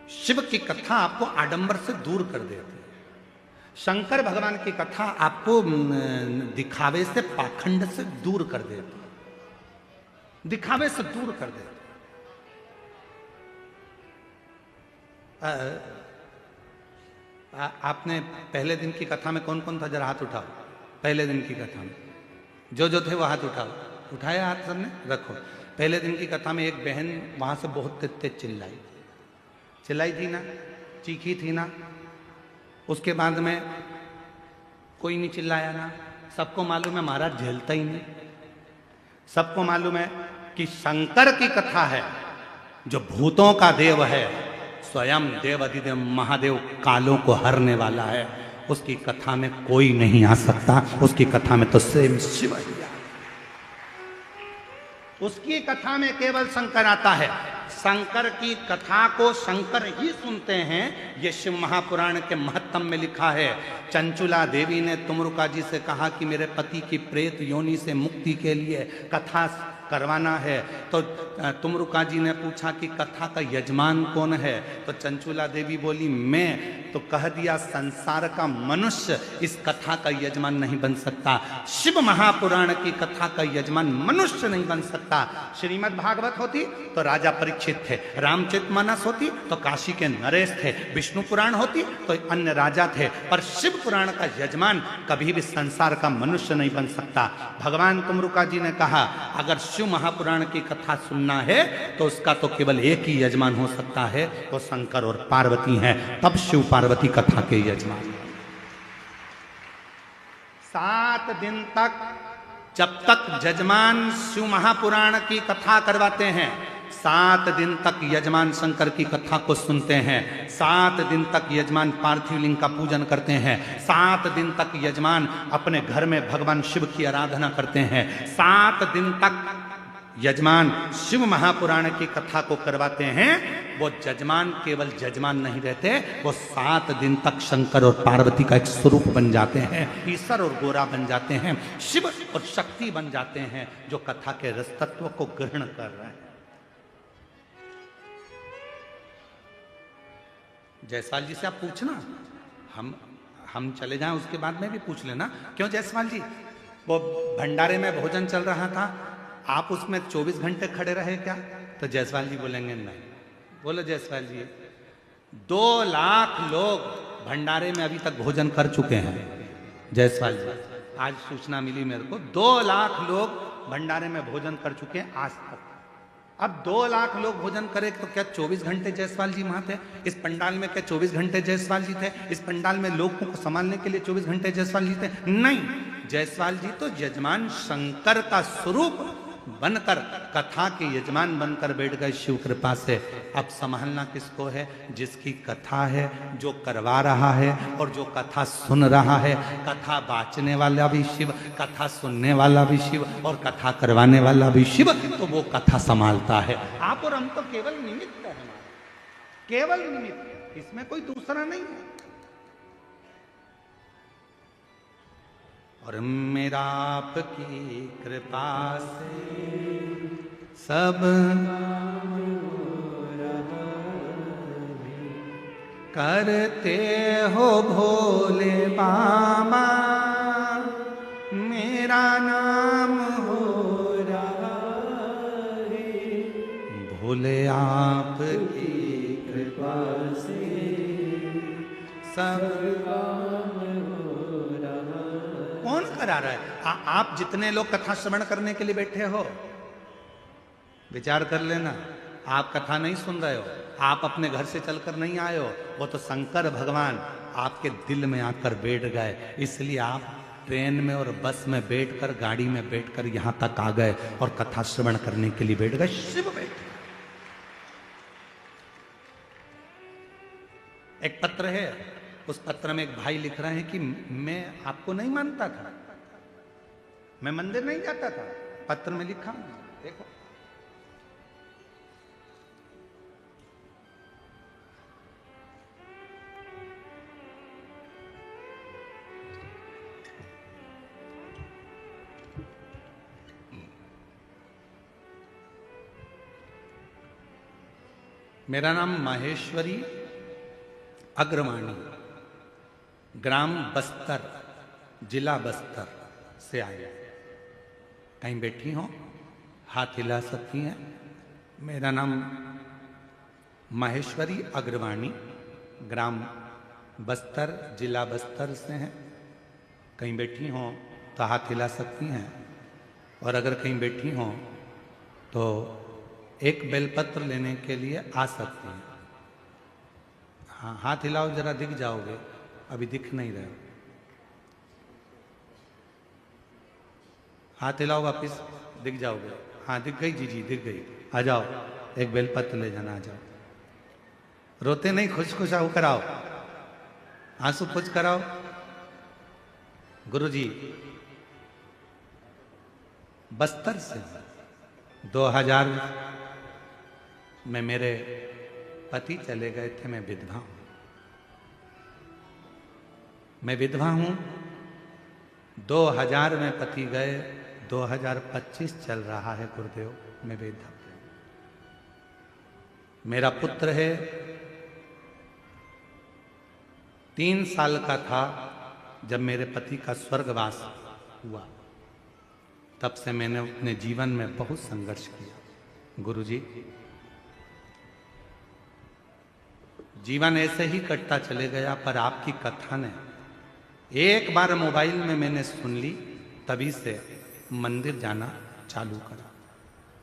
शिव की कथा आपको आडंबर से दूर कर देती है। शंकर भगवान की कथा आपको दिखावे से, पाखंड से दूर कर देती है, दिखावे से दूर कर देती है। आपने पहले दिन की कथा में कौन कौन था? जरा हाथ उठाओ। पहले दिन की कथा में जो थे वो हाथ उठाओ। उठाया हाथ सबने? रखो। पहले दिन की कथा में एक बहन वहां से बहुत तेज चिल्लाई थी ना, चीखी थी ना। उसके बाद में कोई नहीं चिल्लाया ना। सबको मालूम है महाराज झेलता ही नहीं। सबको मालूम है कि शंकर की कथा है, जो भूतों का देव है, स्वयं देव अधिदेव महादेव कालों को हरने वाला है। उसकी कथा में कोई नहीं आ सकता। उसकी कथा में तो स्वयं शिव ही। उसकी कथा में केवल शंकर आता है। शंकर की कथा को शंकर ही सुनते हैं। ये शिव महापुराण के महत्तम में लिखा है। चंचुला देवी ने तुमरुका जी से कहा कि मेरे पति की प्रेत योनि से मुक्ति के लिए कथा करवाना है। तो तुमरुका जी ने पूछा कि कथा का यजमान कौन है? तो चंचुला देवी बोली मैं। तो कह दिया संसार का मनुष्य इस कथा का यजमान नहीं बन सकता। शिव महापुराण की कथा का यजमान मनुष्य नहीं बन सकता। श्रीमद् भागवत होती तो राजा परीक्षित थे, रामचरितमानस होती तो काशी के नरेश थे, विष्णु पुराण होती तो अन्य राजा थे, पर शिव पुराण का यजमान कभी भी संसार का मनुष्य नहीं बन सकता। भगवान तुमरुका जी ने कहा अगर शिव महापुराण की कथा सुनना है तो उसका तो केवल एक ही यजमान हो सकता है, वो शंकर और पार्वती हैं। तब शिव पार्वती कथा के यजमान। 7 दिन तक जब तक यजमान शिव महापुराण की कथा करवाते हैं, 7 दिन तक यजमान शंकर की कथा को सुनते हैं। 7 दिन तक यजमान पार्थिव लिंग का पूजन करते हैं। 7 दिन तक यजमान अपने घर में भगवान शिव की आराधना करते हैं। 7 दिन तक यजमान शिव महापुराण की कथा को करवाते हैं। वो यजमान केवल यजमान नहीं रहते, वो 7 दिन तक शंकर और पार्वती का एक स्वरूप बन जाते हैं, ईश्वर और गोरा बन जाते हैं, शिव और शक्ति बन जाते हैं, जो कथा के रस तत्व को ग्रहण कर रहे हैं। जायसवाल जी से आप पूछना, हम चले जाएं उसके बाद में भी पूछ लेना। क्यों जायसवाल जी? वो भंडारे में भोजन चल रहा था, आप उसमें 24 घंटे खड़े रहे क्या? तो जायसवाल जी बोलेंगे नहीं। बोलो जायसवाल जी, 2 लाख लोग भंडारे में अभी तक भोजन कर चुके हैं। जायसवाल जी, आज सूचना मिली मेरे को, 2 लाख लोग भंडारे में भोजन कर चुके हैं आज तक। अब 2 लाख लोग भोजन करें तो क्या 24 घंटे जायसवाल जी वहां थे? इस पंडाल में क्या 24 घंटे जायसवाल जी थे? इस पंडाल में लोगों को संभालने के लिए 24 घंटे जायसवाल जी थे? नहीं, जायसवाल जी तो यजमान शंकर का स्वरूप बनकर, कथा के यजमान बनकर बैठ गए शिव कृपा से। अब संभालना किसको है? जिसकी कथा है, जो करवा रहा है और जो कथा सुन रहा है। कथा बाँचने वाला भी शिव, कथा सुनने वाला भी शिव और कथा करवाने वाला भी शिव, तो वो कथा संभालता है। आप और हम तो केवल निमित्त है, केवल निमित्त, इसमें कोई दूसरा नहीं है। और मेरा आपकी कृपा से सब करते हो भोले बाबा, मेरा नाम हो रहा है। भोले आपकी कृपा से सब कौन करा रहा है? आप जितने लोग कथा श्रवण करने के लिए बैठे हो, विचार कर लेना, आप कथा नहीं सुन रहे हो, आप अपने घर से चलकर नहीं आए हो, वो तो शंकर भगवान आपके दिल में आकर बैठ गए। इसलिए आप ट्रेन में और बस में बैठकर, गाड़ी में बैठकर यहां तक आ गए और कथा श्रवण करने के लिए बैठ गए। शिव बैठे। एक पत्र है, उस पत्र में एक भाई लिख रहे हैं कि मैं आपको नहीं मानता था, मैं मंदिर नहीं जाता था। पत्र में लिखा, देखो, मेरा नाम माहेश्वरी अग्रवाणी, ग्राम बस्तर, जिला बस्तर से आया। कहीं बैठी हो, हाथ हिला सकती हैं। मेरा नाम माहेश्वरी अग्रवाणी, ग्राम बस्तर, जिला बस्तर से है। कहीं बैठी हो तो हाथ हिला सकती हैं, और अगर कहीं बैठी हो तो एक बेलपत्र लेने के लिए आ सकती हैं। हाँ, हाथ हिलाओ, जरा दिख जाओगे, अभी दिख नहीं रहे। हाथ हिलाओ, वापिस दिख जाओगे। हाँ, दिख गई जी, दिख गई। आ जाओ, एक बेलपत्र ले जाना, आ जाओ। रोते नहीं, खुश खुश आओ, कराओ, आंसू खुश कराओ। गुरुजी बस्तर से, 2000 में मेरे पति चले गए थे। मैं विधवा हूं। 2000 में पति गए, 2025 चल रहा है गुरुदेव, मैं विधवा। मेरा पुत्र है, 3 साल का था जब मेरे पति का स्वर्गवास हुआ। तब से मैंने अपने जीवन में बहुत संघर्ष किया। गुरुजी, जीवन ऐसे ही कटता चले गया, पर आपकी कथा ने एक बार मोबाइल में मैंने सुन ली, तभी से मंदिर जाना चालू करा।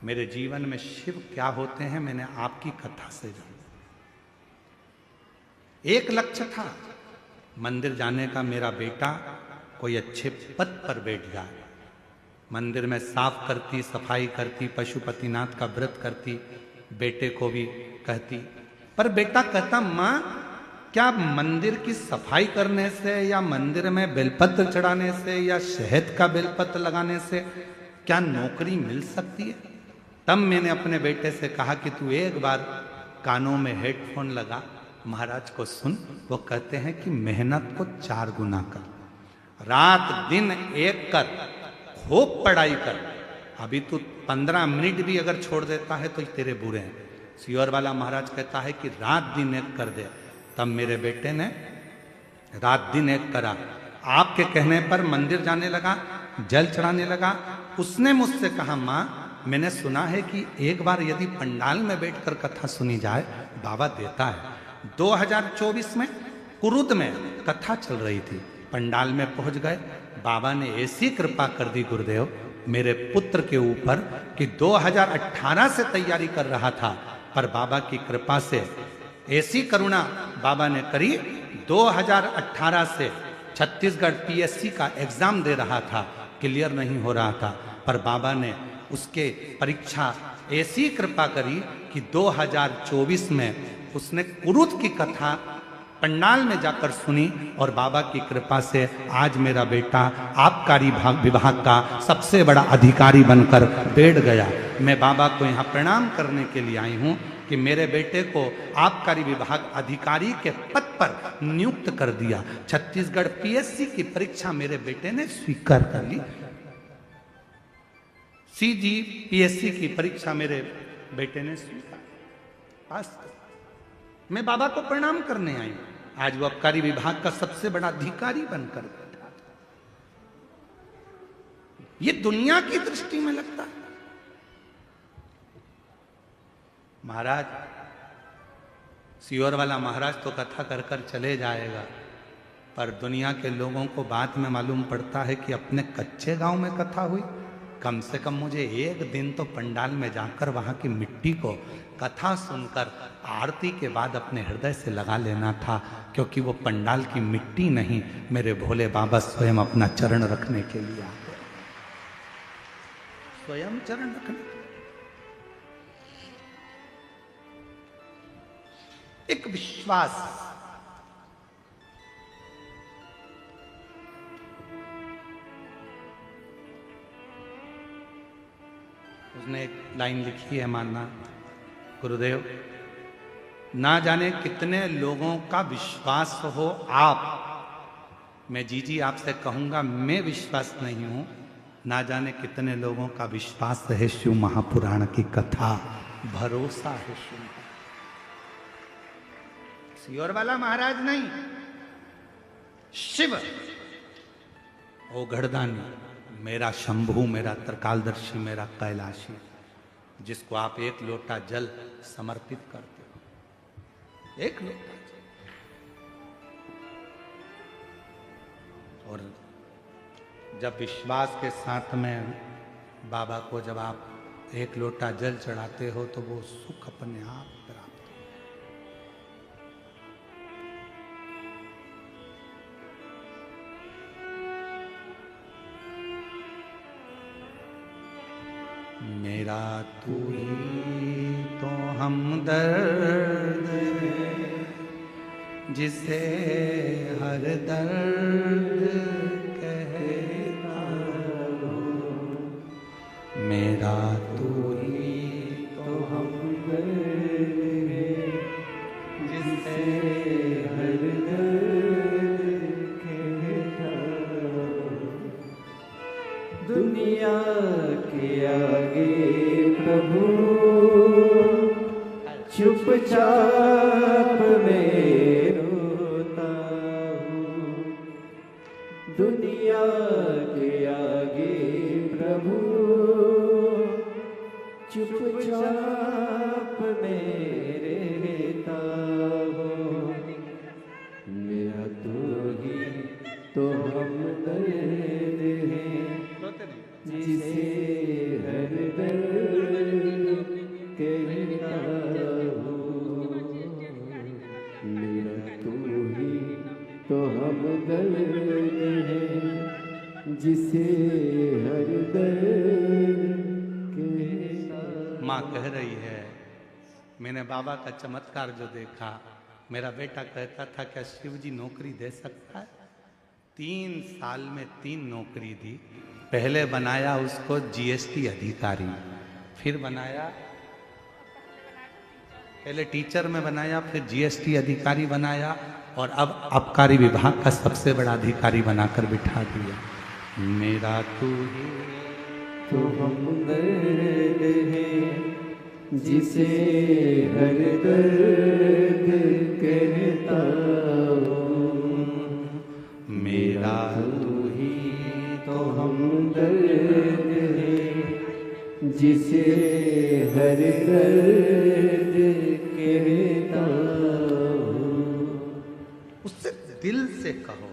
मेरे जीवन में शिव क्या होते हैं मैंने आपकी कथा से जाना। एक लक्ष्य था मंदिर जाने का, मेरा बेटा कोई अच्छे पद पर बैठ जाए। मंदिर में साफ करती, सफाई करती, पशुपतिनाथ का व्रत करती, बेटे को भी कहती। पर बेटा कहता, माँ क्या मंदिर की सफाई करने से या मंदिर में बेलपत्र चढ़ाने से या शहद का बेलपत्र लगाने से क्या नौकरी मिल सकती है? तब मैंने अपने बेटे से कहा कि तू एक बार कानों में हेडफोन लगा, महाराज को सुन। वो कहते हैं कि मेहनत को 4 गुना कर, रात दिन एक कर, खूब पढ़ाई कर। अभी तू 15 मिनट भी अगर छोड़ देता है तो तेरे बुरे हैं। सियोर वाला महाराज कहता है कि रात दिन एक कर दे। तब मेरे बेटे ने रात दिन एक करा। आपके कहने पर मंदिर जाने लगा, जल चढ़ाने लगा। उसने मुझसे कहा, माँ मैंने सुना है कि एक बार यदि पंडाल में बैठकर कथा सुनी जाए बाबा देता है। 2024 में कुरुद में कथा चल रही थी, पंडाल में पहुंच गए। बाबा ने ऐसी कृपा कर दी गुरुदेव मेरे पुत्र के ऊपर कि 2018 से तैयारी कर रहा था, पर बाबा की कृपा से ऐसी करुणा बाबा ने करी। 2018 से छत्तीसगढ़ पीएससी का एग्जाम दे रहा था, क्लियर नहीं हो रहा था, पर बाबा ने उसके परीक्षा ऐसी कृपा करी कि 2024 में उसने कुरुद की कथा पंडाल में जाकर सुनी और बाबा की कृपा से आज मेरा बेटा आबकारी विभाग का सबसे बड़ा अधिकारी बनकर बैठ गया। मैं बाबा को यहाँ प्रणाम करने के लिए आई हूँ कि मेरे बेटे को आबकारी विभाग अधिकारी के पद पर नियुक्त कर दिया। छत्तीसगढ़ पीएससी की परीक्षा मेरे बेटे ने स्वीकार कर ली। सीजी पीएससी की परीक्षा मेरे बेटे ने स्वीकार पास। मैं बाबा को प्रणाम करने आई हूं। आज वो आबकारी विभाग का सबसे बड़ा अधिकारी बनकर बैठा। ये दुनिया की दृष्टि में लगता है। महाराज सियोर वाला महाराज तो कथा कर कर चले जाएगा, पर दुनिया के लोगों को बाद में मालूम पड़ता है कि अपने कच्चे गांव में कथा हुई। कम से कम मुझे एक दिन तो पंडाल में जाकर वहां की मिट्टी को कथा सुनकर आरती के बाद अपने हृदय से लगा लेना था, क्योंकि वो पंडाल की मिट्टी नहीं, मेरे भोले बाबा स्वयं अपना चरण रखने के लिए आते, स्वयं चरण रखने। एक विश्वास, उसने एक लाइन लिखी है, मानना गुरुदेव, ना जाने कितने लोगों का विश्वास हो आप, मैं जी आपसे कहूंगा मैं विश्वास नहीं हूं, ना जाने कितने लोगों का विश्वास है शिव महापुराण की कथा, भरोसा है शिव। सियोर वाला महाराज नहीं, शिव ओ गढ़दानी, मेरा शंभू, मेरा त्रिकालदर्शी, मेरा कैलाशी, जिसको आप एक लोटा जल समर्पित करते हो, एक लोटा जल। और जब विश्वास के साथ में बाबा को जब आप एक लोटा जल चढ़ाते हो तो वो सुख अपने आप प्राप्त हो। मेरा तू ही तो हमदर्द है, जिसे हर दर्द कहता हो, मेरा तू ही हर दर्द कहता दुनिया के आगे प्रभु चुपचाप मैं रोता हूँ। दुनिया के आगे प्रभु चुपचाप मैं रहता हूँ। मेरा तो ही तो हमदर्द है जिसे हर दर्द कहता हूँ। मेरा तो ही तो हमदर्द है जिसे हर दर्द कहता। माँ कह रही है, मैंने बाबा का चमत्कार जो देखा, मेरा बेटा कहता था क्या शिव जी नौकरी दे सकता है? 3 साल में 3 नौकरी दी। पहले बनाया उसको जीएसटी अधिकारी, फिर बनाया, पहले टीचर में बनाया, फिर जीएसटी अधिकारी बनाया, और अब आबकारी विभाग का सबसे बड़ा अधिकारी बनाकर बिठा दिया। मेरा तू ही तो हमदर्द है जिसे हर दर्द कहता हूँ। मेरा तू ही तो हमदर्द है जिसे हर दर्द कहता हूँ। उससे दिल से कहो,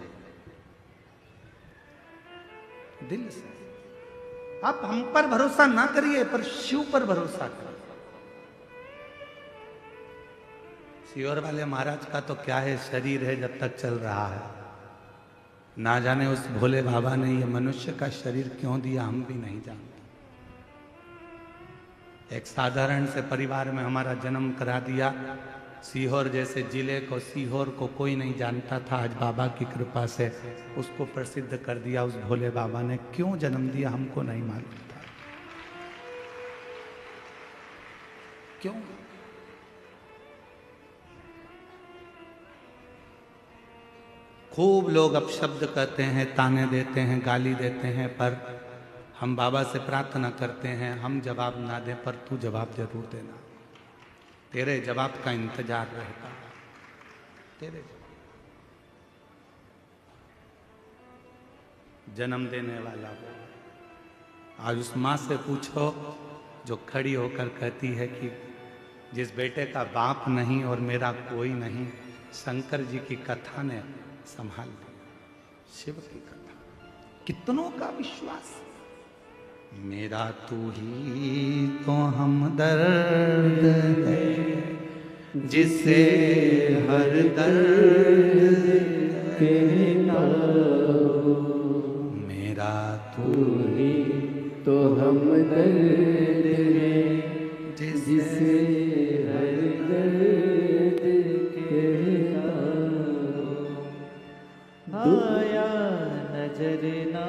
दिल से। आप हम पर भरोसा ना करिए, पर शिव पर भरोसा करिए। सियोर वाले महाराज का तो क्या है, शरीर है जब तक चल रहा है। ना जाने उस भोले बाबा ने ये मनुष्य का शरीर क्यों दिया, हम भी नहीं जानते। एक साधारण से परिवार में हमारा जन्म करा दिया। सीहोर जैसे जिले को, सीहोर को कोई नहीं जानता था, आज बाबा की कृपा से उसको प्रसिद्ध कर दिया। उस भोले बाबा ने क्यों जन्म दिया हमको नहीं मालूम था। क्यों? खूब लोग अपशब्द कहते हैं, ताने देते हैं, गाली देते हैं, पर हम बाबा से प्रार्थना करते हैं, हम जवाब ना दें पर तू जवाब जरूर देना। तेरे जवाब का इंतजार रहता है, तेरे जन्म देने वाला हो। आज उस माँ से पूछो जो खड़ी होकर कहती है कि जिस बेटे का बाप नहीं और मेरा कोई नहीं, शंकर जी की कथा ने संभाल लिया। शिव की कथा, कितनों का विश्वास। मेरा तू ही तो हमदर्द है जिसे हर दर्द कहता हूँ। मेरा तू ही तो हमदर्द है जिसे हर दर्द कहता हूँ। आया नजर ना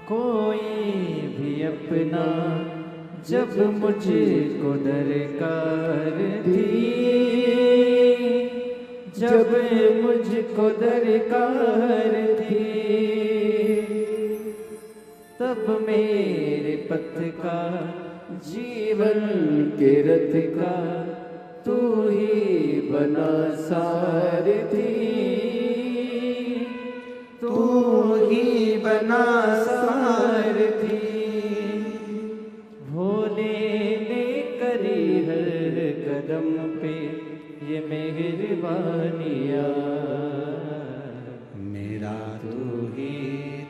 कोई भी अपना जब मुझको दरकार थी, जब मुझको दरकार थी, तब मेरे पथ का जीवन के रथ का तू ही बना सारथी, तू ही बना सारथी। भोले ने करी हर कदम पे ये मेहरबानियाँ। मेरा तू ही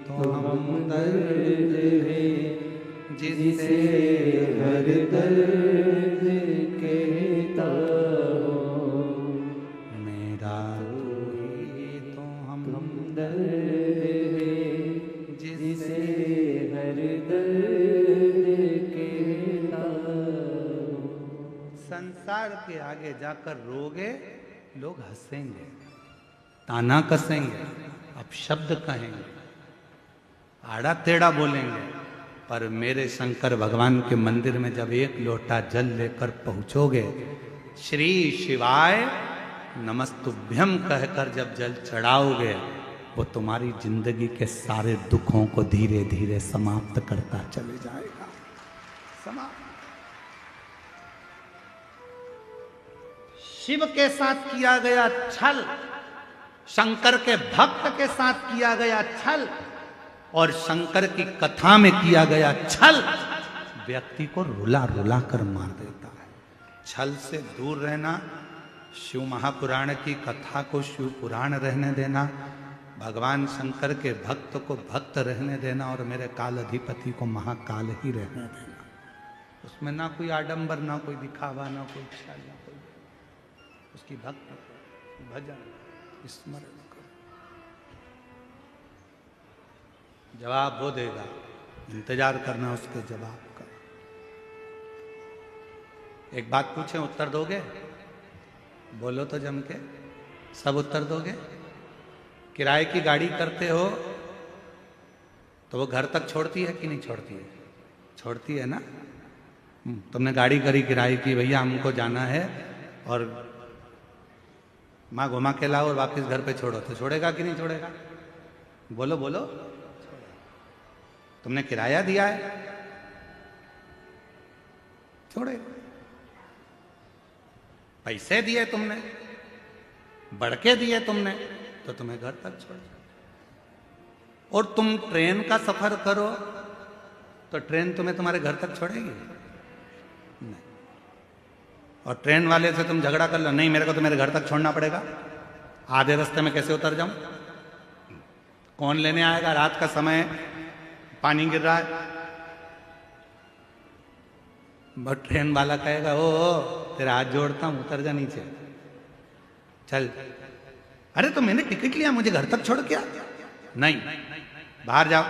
तो हमदर्द है जिसे हर दर्द कहता हूँ। मेरा तू ही तो हमदर्द है जिसे हर दर्द कहता हूँ। संसार के आगे जाकर रोगे, लोग हंसेंगे, ताना कसेंगे, अपशब्द कहेंगे, आड़ा टेढ़ा बोलेंगे, पर मेरे शंकर भगवान के मंदिर में जब एक लोटा जल लेकर पहुंचोगे, श्री शिवाय नमस्तुभ्यम कहकर जब जल चढ़ाओगे, वो तुम्हारी जिंदगी के सारे दुखों को धीरे धीरे समाप्त करता चले जाएगा। समाप्त। शिव के साथ किया गया छल, शंकर के भक्त के साथ किया गया छल और शंकर की कथा में किया गया छल व्यक्ति को रुला रुला कर मार देता है। छल से दूर रहना, शिव महापुराण की कथा को शिव पुराण रहने देना, भगवान शंकर के भक्त को भक्त रहने देना और मेरे काल अधिपति को महाकाल ही रहने देना। उसमें ना कोई आडंबर, ना कोई दिखावा, ना कोई छल, ना कोई, उसकी भक्त भजन स्मरण करो। जवाब वो देगा, इंतजार करना उसके जवाब का। एक बात पूछें, उत्तर दोगे? बोलो तो जम के, सब उत्तर दोगे? किराए की गाड़ी करते हो तो वो घर तक छोड़ती है कि नहीं छोड़ती है? छोड़ती है ना। तुमने गाड़ी करी किराए की, भैया हमको जाना है और माँ घुमा के लाओ और वापस घर पे छोड़ो, तो छोड़ेगा कि नहीं छोड़ेगा? बोलो बोलो। तुमने किराया दिया है, छोड़ेगा। पैसे दिए तुमने, बढ़ के दिए तुमने, तो तुम्हें घर तक छोड़। और तुम ट्रेन का सफर करो तो ट्रेन तुम्हें तुम्हारे घर तक छोड़ेगी? नहीं। और ट्रेन वाले से तुम झगड़ा कर लो, नहीं मेरे को तो मेरे घर तक छोड़ना पड़ेगा, आधे रास्ते में कैसे उतर जाऊं? कौन लेने आएगा? रात का समय, पानी गिर रहा है, बट ट्रेन वाला कहेगा ओ तेरा हाथ जोड़ता हूं, उतर जा नीचे, चल। अरे तो मैंने टिकट लिया, मुझे घर तक छोड़ के आ। नहीं, बाहर जाओ,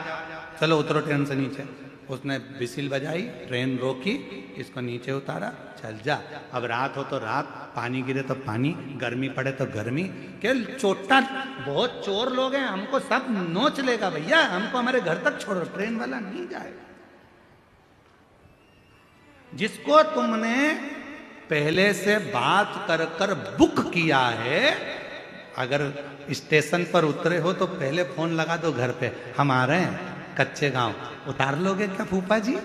चलो उतरो ट्रेन से नीचे। उसने बिसिल बजाई, ट्रेन रोकी, इसको नीचे उतारा, चल जा। अब रात हो तो रात, पानी गिरे तो पानी, गर्मी पड़े तो गर्मी। क्या चोटा, बहुत चोर लोग हैं, हमको सब नोच लेगा भैया, हमको हमारे घर तक छोड़ो, ट्रेन वाला नहीं जाएगा। जिसको तुमने पहले से बात कर कर बुक किया है, अगर स्टेशन पर उतरे हो तो पहले फोन लगा दो घर पे, हम आ रहे हैं कच्चे गांव, उतार लोगे क्या फूफा जी?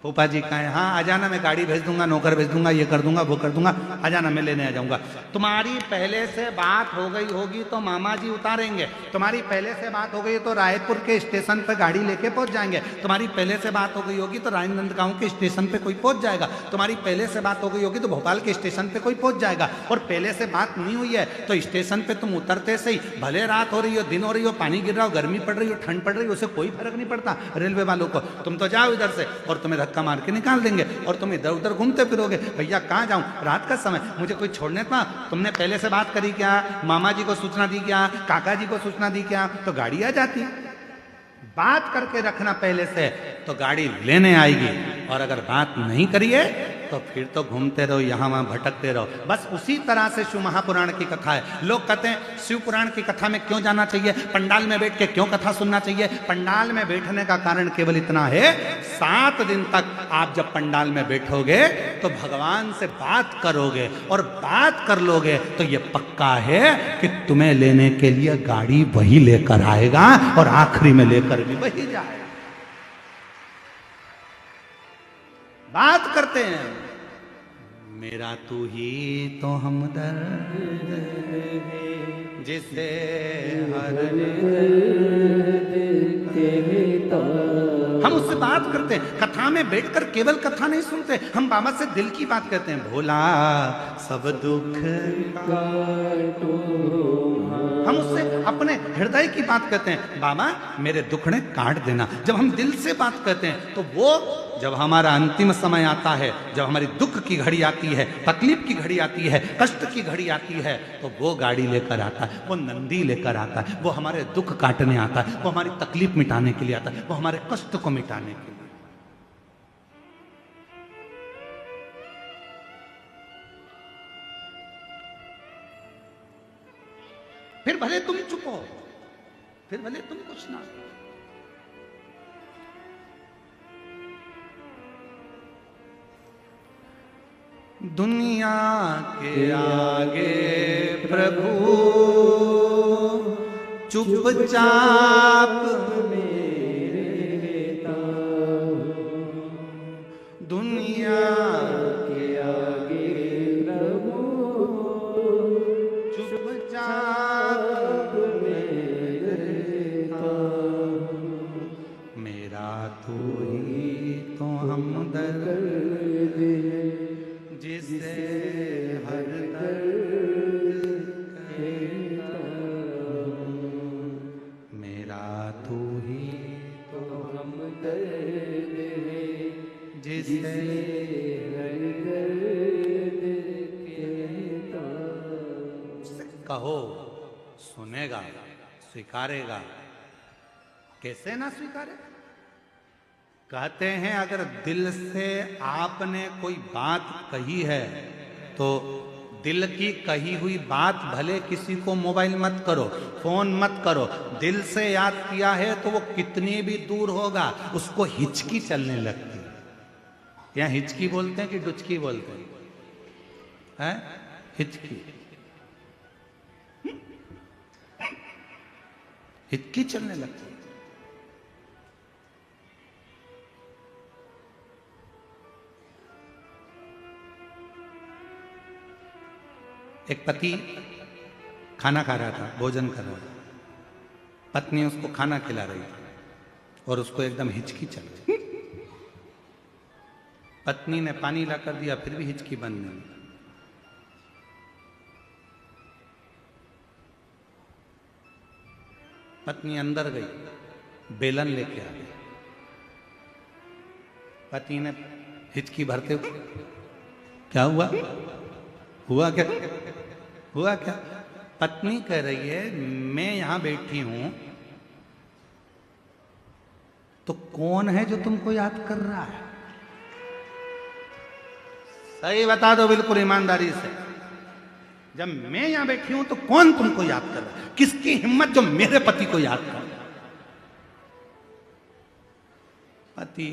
फूफा जी कहें हाँ आ जाना, मैं गाड़ी भेज दूंगा, नौकर भेज दूंगा, ये कर दूंगा, वो कर दूंगा, आ जाना, मैं लेने आ जाऊंगा। तुम्हारी पहले से बात हो गई होगी तो मामा जी उतारेंगे, तुम्हारी पहले से बात हो गई तो रायपुर के स्टेशन पे गाड़ी लेके पहुंच जाएंगे, तुम्हारी पहले से बात हो गई होगी तो राजनांदगांव के स्टेशन पे कोई पहुंच जाएगा, तुम्हारी पहले से बात हो गई होगी तो भोपाल के स्टेशन पे कोई पहुंच जाएगा। और पहले से बात नहीं हुई है तो स्टेशन पे तुम उतरते से ही, भले रात हो रही हो, दिन हो रही हो, पानी गिर रहा हो, गर्मी पड़ रही हो, ठंड पड़ रही हो, उससे कोई फर्क नहीं पड़ता रेलवे वालों को। तुम तो जाओ इधर से और तुम्हें धक्का मार के निकाल देंगे और तुम इधर उधर घूमते फिरोगे, भैया कहाँ जाऊं, रात का समय, मुझे कोई छोड़ने था। तुमने पहले से बात करी क्या, मामा जी को सूचना दी क्या, काका जी को सूचना दी क्या, तो गाड़ी आ जाती। बात करके रखना पहले से तो गाड़ी लेने आएगी, और अगर बात नहीं करिए तो फिर तो घूमते रहो, यहां वहां भटकते रहो। बस उसी तरह से शिव महापुराण की कथा है। लोग कहते हैं शिव पुराण की कथा में क्यों जाना चाहिए, पंडाल में बैठ के क्यों कथा सुनना चाहिए? पंडाल में बैठने का कारण केवल इतना है, 7 दिन तक आप जब पंडाल में बैठोगे तो भगवान से बात करोगे, और बात कर लोगे तो ये पक्का है कि तुम्हें लेने के लिए गाड़ी वही लेकर आएगा और आखिरी में लेकर भी वही जाएगा। बात करते हैं, मेरा तू ही तो हमदर्द है जिसे हर हम उससे बात करते हैं। कथा में बैठकर केवल कथा नहीं सुनते, हम बाबा से दिल की बात करते हैं। भोला सब दुख काटो, हम उससे अपने हृदय की बात करते हैं, बाबा मेरे दुखड़े काट देना। जब हम दिल से बात करते हैं तो वो, जब हमारा अंतिम समय आता है, जब हमारी दुख की घड़ी आती है, तकलीफ की घड़ी आती है, कष्ट की घड़ी आती है, तो वो गाड़ी लेकर आता है, वो नंदी लेकर आता है, वो हमारे दुख काटने आता है, वो हमारी तकलीफ मिटाने के लिए आता है, वो हमारे कष्ट को मिटाने के लिए। फिर भले तुम चुप हो, फिर भले तुम कुछ ना। दुनिया के आगे प्रभु चुपचाप मेरे दुनिया के आगे प्रभु चुपचाप मेरे मेरा तू ही तो हमदर्द जिसे हर दर्द कहता मेरा तू ही तो हमदर्द है जिसे हर दर्द कहता। कहो सुनेगा स्वीकारेगा, कैसे ना स्वीकारे। कहते हैं अगर दिल से आपने कोई बात कही है तो दिल की कही हुई बात भले किसी को मोबाइल मत करो, फोन मत करो, दिल से याद किया है तो वो कितनी भी दूर होगा उसको हिचकी चलने लगती है। यहाँ हिचकी बोलते हैं कि डुचकी बोलते हैं? हिचकी, हिचकी चलने लगती है। एक पति खाना खा रहा था, भोजन कर रहा था, पत्नी उसको खाना खिला रही थी और उसको एकदम हिचकी चल रही। पत्नी ने पानी ला कर दिया फिर भी हिचकी बंद नहीं। पत्नी अंदर गई, बेलन लेके आ गई। पति ने हिचकी भरते हुए, क्या हुआ? हुआ क्या? हुआ क्या? पत्नी कह रही है मैं यहां बैठी हूं तो कौन है जो तुमको याद कर रहा है? सही बता दो बिल्कुल ईमानदारी से। जब मैं यहां बैठी हूं तो कौन तुमको याद कर रहा है? किसकी हिम्मत जो मेरे पति को याद कर रहा है? पति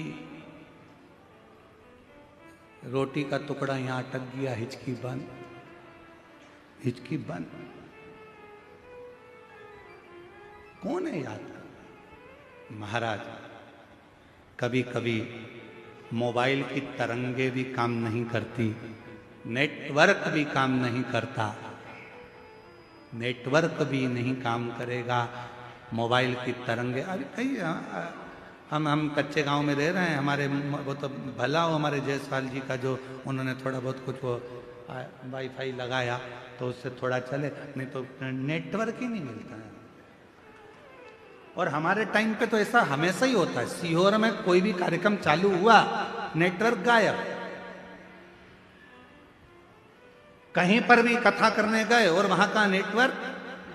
रोटी का टुकड़ा यहां अटक गया, हिचकी बंद, हिचकी बंद। कौन है याद? महाराज कभी कभी मोबाइल की तरंगे भी काम नहीं करती, नेटवर्क भी काम नहीं करता, नेटवर्क भी नहीं काम करेगा, मोबाइल की तरंगे। अरे कहीं हम कच्चे गांव में रह रहे हैं, हमारे वो तो भला हो हमारे जयसवाल जी का जो उन्होंने थोड़ा बहुत कुछ वो वाईफाई लगाया तो उससे थोड़ा चले, नहीं तो नेटवर्क ही नहीं मिलता है। और हमारे टाइम पे तो ऐसा हमेशा ही होता है, सीहोर में कोई भी कार्यक्रम चालू हुआ नेटवर्क गायब। कहीं पर भी कथा करने गए और वहां का नेटवर्क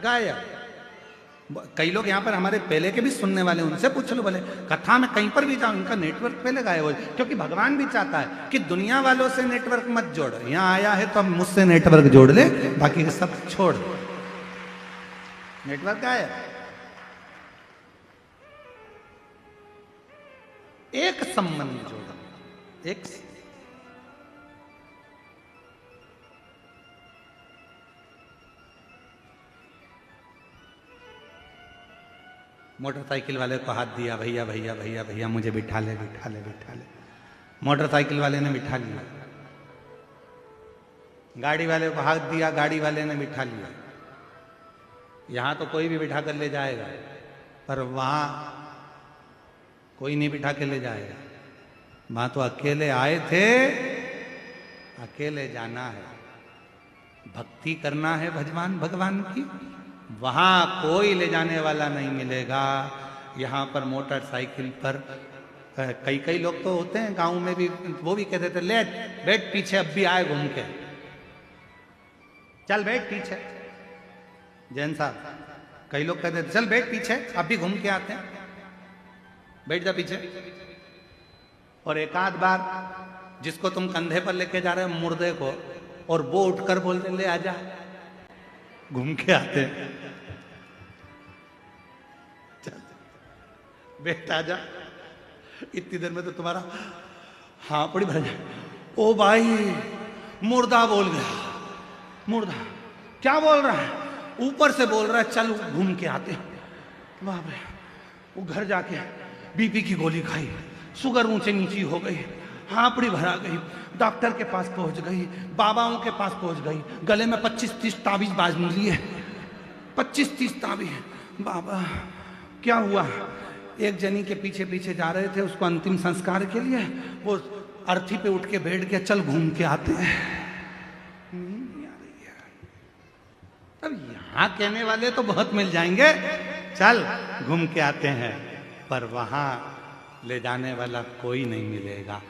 गायब। कई लोग यहाँ पर हमारे पहले के भी सुनने वाले, उनसे पूछ लो, बोले कथा में कहीं पर भी जाओ इनका नेटवर्क पहले गायब हो, क्योंकि भगवान भी चाहता है कि दुनिया वालों से नेटवर्क मत जोड़। यहाँ आया है तो अब मुझसे नेटवर्क जोड़ ले, बाकी सब छोड़ दे। नेटवर्क गायब। एक संबंध जोड़ो, एक मोटरसाइकिल वाले को हाथ दिया, भैया भैया भैया भैया मुझे बिठा ले बिठा ले बिठा ले। मोटरसाइकिल वाले ने बिठा लिया। गाड़ी वाले को हाथ दिया, गाड़ी वाले ने बिठा लिया। यहां तो कोई भी बिठा कर ले जाएगा, पर वहां कोई नहीं बिठा के ले जाएगा। वहां तो अकेले आए थे, अकेले जाना है, भक्ति करना है भगवान भगवान की। वहां कोई ले जाने वाला नहीं मिलेगा। यहाँ पर मोटरसाइकिल पर कई कई लोग तो होते हैं गांव में भी, वो भी कहते थे ले बैठ पीछे, अब भी आए घूम के, चल बैठ पीछे। जैन साहब कई लोग कहते थे चल बैठ पीछे, अब भी घूम के आते हैं, बैठ जा पीछे। और एक आध बार जिसको तुम कंधे पर लेके जा रहे हो मुर्दे को, और वो उठकर बोलते ले आजा, घूम के आते हैं, बैठ आजा, इतनी देर में तो तुम्हारा हाँ पड़ी भर जाए। ओ भाई मुर्दा बोल गया। मुर्दा क्या बोल रहा है? ऊपर से बोल रहा है चल घूम के आते हैं। बाप रे, वो घर जाके बीपी की गोली खाई, शुगर ऊंचे नीची हो गई, हापड़ी भरा गई, डॉक्टर के पास पहुंच गई, बाबाओं के पास पहुंच गई, गले में 25-30 ताबीज बांध लिए, 25-30 ताबीज। बाबा क्या हुआ? एक जनी के पीछे पीछे जा रहे थे उसको अंतिम संस्कार के लिए, वो अर्थी पे उठ के बैठ गया, चल घूम के आते हैं। अब यहां कहने वाले तो बहुत मिल जाएंगे, चल घूम के आते हैं, पर वहां ले जाने वाला कोई नहीं मिलेगा।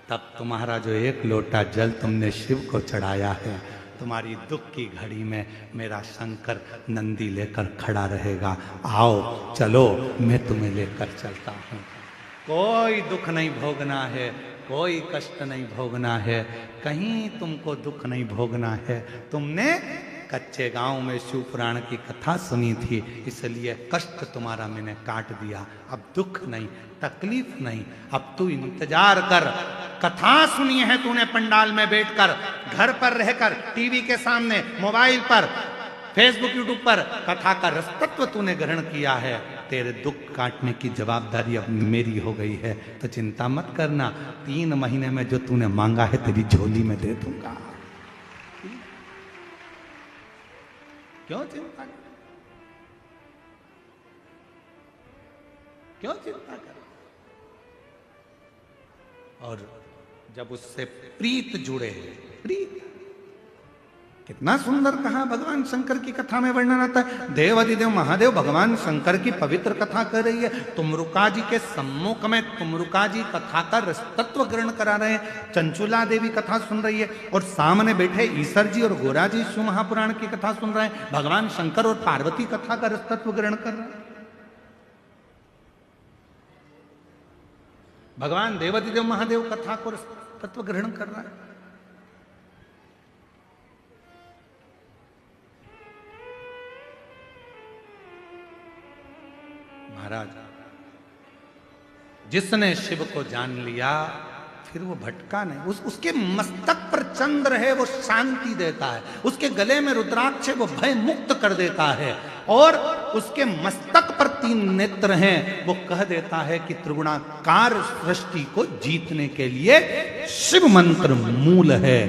तब तुम्हारा जो एक लोटा जल तुमने शिव को चढ़ाया है, तुम्हारी दुख की घड़ी में मेरा शंकर नंदी लेकर खड़ा रहेगा। आओ चलो, मैं तुम्हें लेकर चलता हूँ। कोई दुख नहीं भोगना है, कोई कष्ट नहीं भोगना है, कहीं तुमको दुख नहीं भोगना है। तुमने कच्चे गांव में शिव पुराण की कथा सुनी थी, इसलिए कष्ट तुम्हारा मैंने काट दिया। अब दुख नहीं, तकलीफ नहीं, अब तू इंतजार कर। कथा सुनी है तूने पंडाल में बैठकर, घर पर रहकर, टीवी के सामने, मोबाइल पर, फेसबुक यूट्यूब पर कथा का रसतत्व तूने ग्रहण किया है। तेरे दुख काटने की जवाबदारी अब मेरी हो गई है, तो चिंता मत करना। 3 महीने में जो तूने मांगा है तेरी झोली में दे दूंगा। क्यों चिंता कर, क्यों चिंता कर? और जब उससे प्रीत जुड़े, प्रीत कितना सुंदर कहा भगवान शंकर की कथा में वर्णन आता है। देवाधिदेव महादेव भगवान शंकर की पवित्र कथा कर रही है। तुमरुका जी के सम्मुख में तुमरुका जी कथा का रसतत्व ग्रहण करा रहे हैं। चंचुला देवी कथा सुन रही है और सामने बैठे ईश्वर जी और गोरा जी शिव महापुराण की कथा सुन रहे हैं। भगवान शंकर और पार्वती कथा का रसतत्व ग्रहण कर रहे हैं। भगवान देवाधिदेव महादेव कथा को तत्व ग्रहण कर रहा है। महाराज, जिसने शिव को जान लिया फिर वो भटका नहीं। उसके मस्तक पर चंद्र है, वो शांति देता है। उसके गले में रुद्राक्ष है, वो भय मुक्त कर देता है। और उसके मस्तक पर 3 नेत्र हैं, वो कह देता है कि त्रिगुणाकार सृष्टि को जीतने के लिए शिव मंत्र मूल है,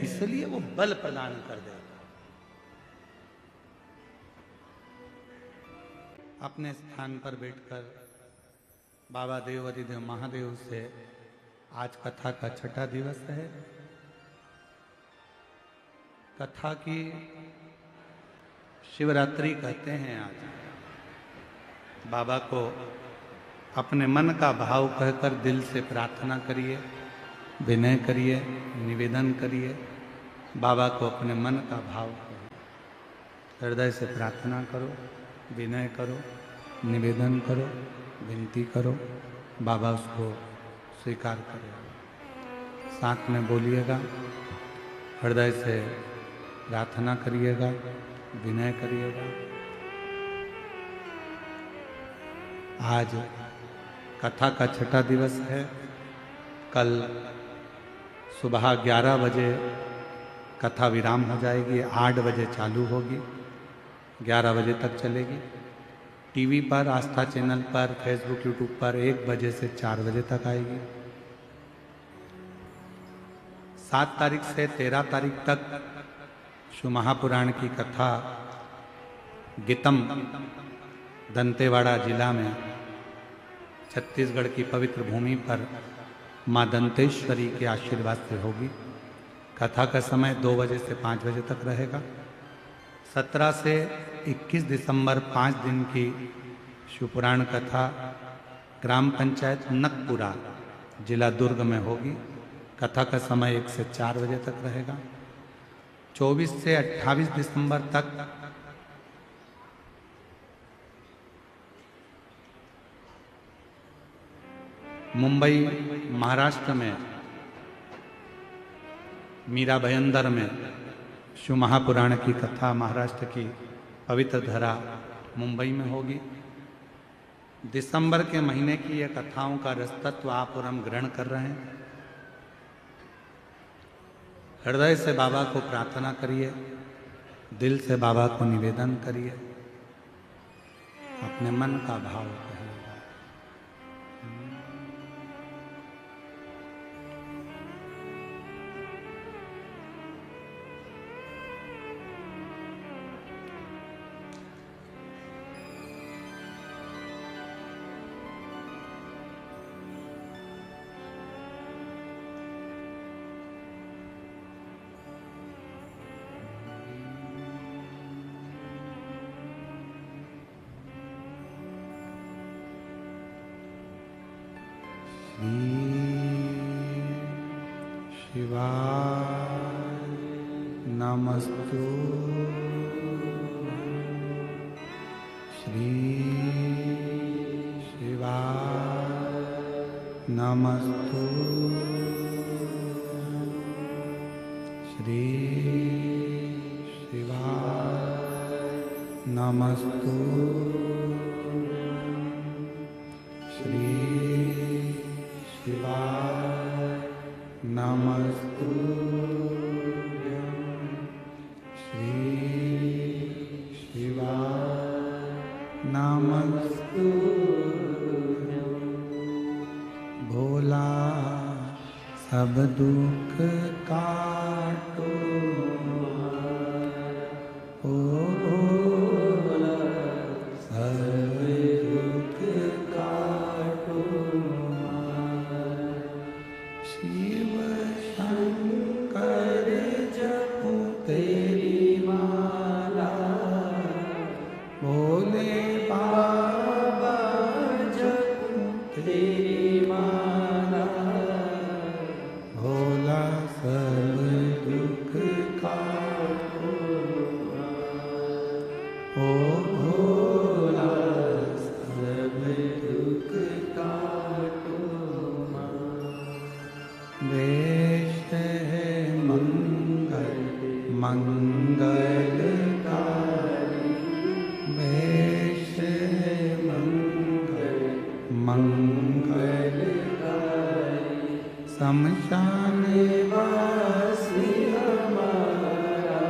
इसलिए वो बल प्रदान कर देता है। अपने स्थान पर बैठकर बाबा देवाधिदेव महादेव से आज कथा का 6ठा दिवस है। कथा की शिवरात्रि कहते हैं। आज बाबा को अपने मन का भाव कहकर दिल से प्रार्थना करिए, विनय करिए, निवेदन करिए। बाबा को अपने मन का भाव हृदय से प्रार्थना करो, विनय करो, निवेदन करो, विनती करो। बाबा उसको स्वीकार करेगा। साथ में बोलिएगा, हृदय से प्रार्थना करिएगा, विनय करिएगा। आज कथा का 6ठा दिवस है। कल सुबह 11 बजे कथा विराम हो जाएगी, 8 बजे चालू होगी, 11 बजे तक चलेगी। टीवी पर, आस्था चैनल पर, फेसबुक यूट्यूब पर 1 बजे से 4 बजे तक आएगी। 7 तारीख से 13 तारीख तक शिव महापुराण की कथा गीतम दंतेवाड़ा जिला में छत्तीसगढ़ की पवित्र भूमि पर माँ दंतेश्वरी के आशीर्वाद से होगी। कथा का समय 2 बजे से 5 बजे तक रहेगा। 17 से 21 दिसंबर 5 दिन की शिवपुराण कथा ग्राम पंचायत नकपुरा, जिला दुर्ग में होगी। कथा का समय 1 से 4 बजे तक रहेगा। 24 से 28 दिसंबर तक मुंबई महाराष्ट्र में मीरा भयंदर में शिव महापुराण की कथा, महाराष्ट्र की पवित्र धरा मुंबई में होगी। दिसंबर के महीने की ये कथाओं का रसतत्व आप और हम ग्रहण कर रहे हैं। हृदय से बाबा को प्रार्थना करिए, दिल से बाबा को निवेदन करिए, अपने मन का भाव कहिएगा। शिवाय नमस्तु। श्री शिवाय नमस्तु। श्री शिवाय नमस्तु। श्री शिवाय नमस्तु। श्री शिवाय नमस्तु। भोला सब दुख काटो, ओ भोला सब दुख काटो। शिव शंकर जपू तेरी माला, भोले बाबा जपू तेरी माला। भोला सब दुख काटो, ओ भोला सब दुख काटो। वेश है मंगल मंगलकारी, वेश है मंगल मंगलकारी। शमशान वासी हमारा,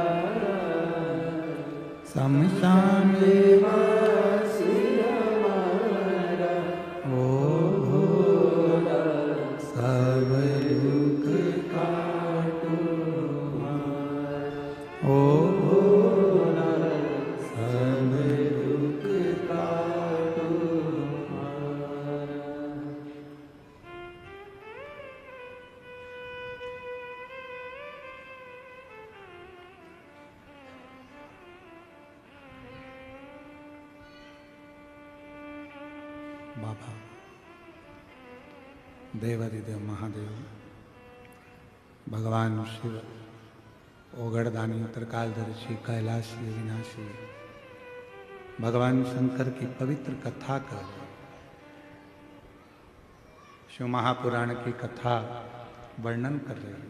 शमशान वासी हमारा। ओ भोला सब दुख काटो हमारा, ओ भोला सब दुख काटो हमारा। बाबा देवादिदेव महादेव, भगवान शिव, ओगड़दानी, त्रिकालदर्शी, कैलाशी, विनाशी, भगवान शंकर की पवित्र कथा कर, शिव महापुराण की कथा वर्णन कर रही है।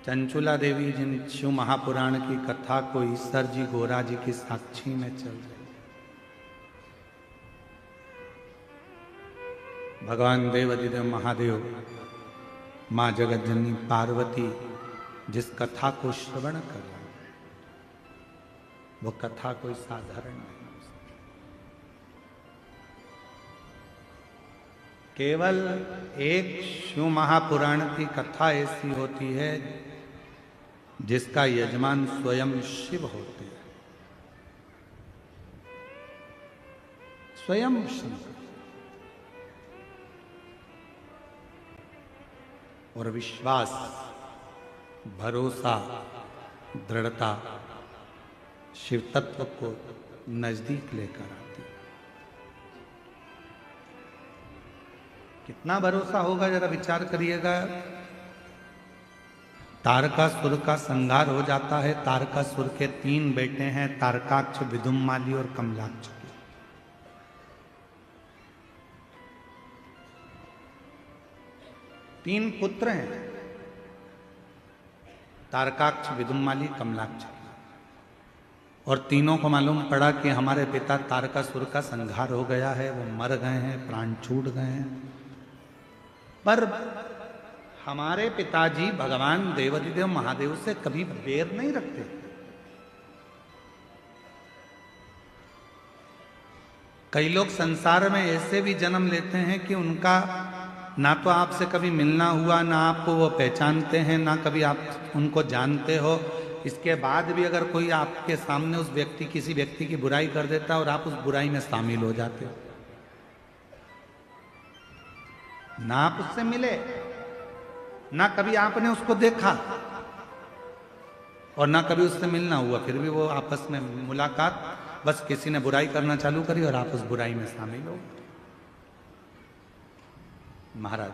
चंचुला देवी जिन शिव महापुराण की कथा को ईश्वर जी गोरा जी की साक्षी में चल रही है। भगवान देवादिदेव महादेव, माँ जगत जननी पार्वती जिस कथा को श्रवण कर रहे हैं, वो कथा कोई साधारण नहीं। केवल एक शिव महापुराण की कथा ऐसी होती है जिसका यजमान स्वयं शिव होते हैं, स्वयं शंकर। और विश्वास, भरोसा, दृढ़ता शिव तत्व को नजदीक लेकर आती है। कितना भरोसा होगा जरा विचार करिएगा। तारकासुर का संहार हो जाता है। तारकासुर के 3 बेटे हैं, तारकाक्ष, विदुम्माली और कमलाक्ष। तीन पुत्र हैं, तारकाक्ष, विदुम्माली, कमलाक्ष। और तीनों को मालूम पड़ा कि हमारे पिता तारकासुर का संहार हो गया है, वो मर गए हैं, प्राण छूट गए हैं। पर हमारे पिताजी भगवान देवाधिदेव महादेव से कभी बैर नहीं रखते। कई लोग संसार में ऐसे भी जन्म लेते हैं कि उनका ना तो आपसे कभी मिलना हुआ, ना आपको वो पहचानते हैं, ना कभी आप उनको जानते हो। इसके बाद भी अगर कोई आपके सामने उस व्यक्ति किसी व्यक्ति की बुराई कर देता है और आप उस बुराई में शामिल हो जाते हो, ना आप उससे मिले, ना कभी आपने उसको देखा और ना कभी उससे मिलना हुआ, फिर भी वो आपस में मुलाकात, बस किसी ने बुराई करना चालू करी और आप उस बुराई में शामिल हो। महाराज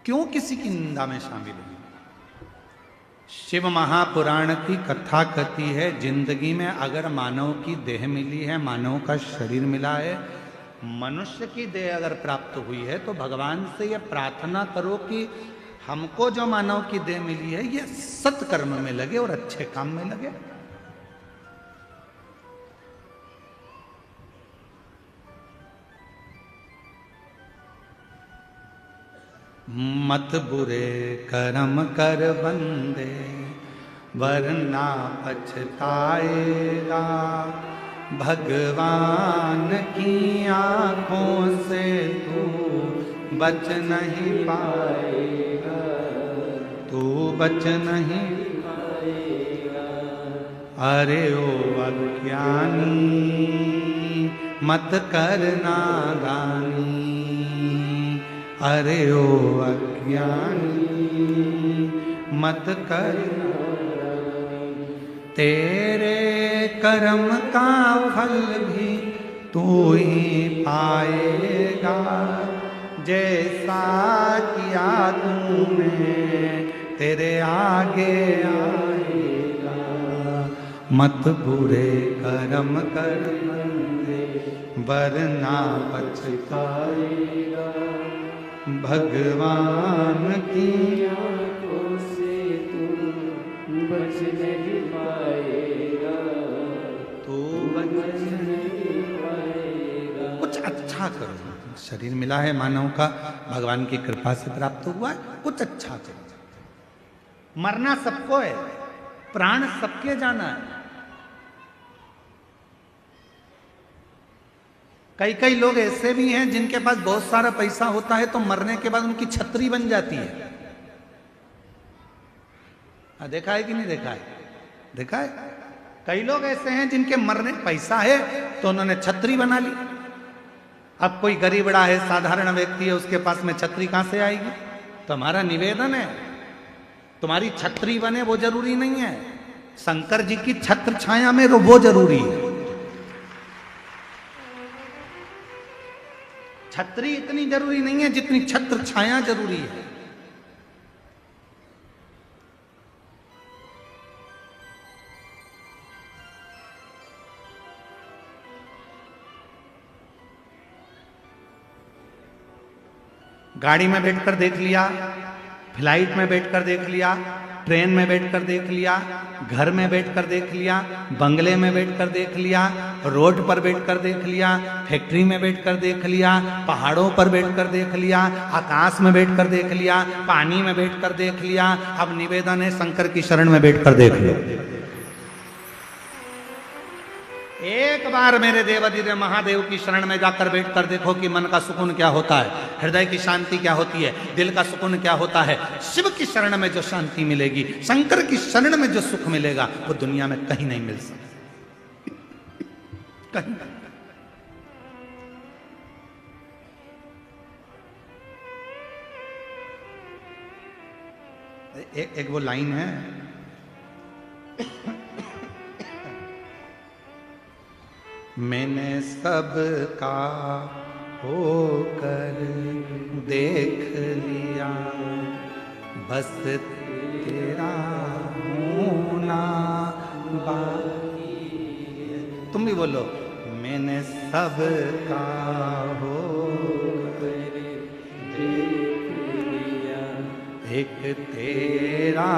क्यों किसी की निंदा में शामिल हुई? शिव महापुराण की कथा कहती है, जिंदगी में अगर मानव की देह मिली है, मानव का शरीर मिला है, मनुष्य की देह अगर प्राप्त हुई है, तो भगवान से यह प्रार्थना करो कि हमको जो मानव की देह मिली है ये सत्कर्म में लगे और अच्छे काम में लगे। मत बुरे कर्म कर बंदे वरना पछताएगा, भगवान की आंखों से तू बच नहीं पाएगा, तू बच नहीं पाएगा। अरे ओ अज्ञानी मत करना दानी, अरे ओ अज्ञानी मत करना, तेरे कर्म का फल भी तू ही पाएगा, जैसा किया तूने तेरे आगे आएगा। मत बुरे कर्म कर बंदे वरना पछताएगा, भगवान की आंखों से तू बच नहीं पाएगा, तू बच नहीं पाएगा। कुछ अच्छा करो। शरीर मिला है मानव का, भगवान की कृपा से प्राप्त हुआ है, कुछ अच्छा करो। मरना सबको है, प्राण सबके जाना है। कई कई लोग ऐसे भी हैं जिनके पास बहुत सारा पैसा होता है तो मरने के बाद उनकी छतरी बन जाती है। देखा है कि नहीं देखा है? देखा है। कई लोग ऐसे हैं जिनके मरने पैसा है तो उन्होंने छतरी बना ली। अब कोई गरीबड़ा है, साधारण व्यक्ति है, उसके पास में छतरी कहां से आएगी? तो हमारा निवेदन है, तुम्हारी छतरी बने वो जरूरी नहीं है, शंकर जी की छत्र छाया में वो जरूरी है। छतरी इतनी जरूरी नहीं है जितनी छत्र छाया जरूरी है। गाड़ी में बैठकर देख लिया, फ्लाइट में बैठकर देख लिया, ट्रेन में बैठकर देख लिया, घर में बैठकर देख लिया, बंगले में बैठकर देख लिया, रोड पर बैठकर देख लिया, फैक्ट्री में बैठकर देख लिया, पहाड़ों पर बैठकर देख लिया, आकाश में बैठकर देख लिया, पानी में बैठकर देख लिया। अब निवेदन है शंकर की शरण में बैठकर देख लो। एक बार मेरे देवाधिदेव महादेव की शरण में जाकर बैठकर देखो कि मन का सुकून क्या होता है, हृदय की शांति क्या होती है, दिल का सुकून क्या होता है। शिव की शरण में जो शांति मिलेगी, शंकर की शरण में जो सुख मिलेगा, वो दुनिया में कहीं नहीं मिल सकता, कहीं नहीं। एक वो लाइन है, मैंने सबका होकर देख लिया, बस तेरा होना बाकी है। तुम भी बोलो, मैंने सबका होकर देख लिया, एक तेरा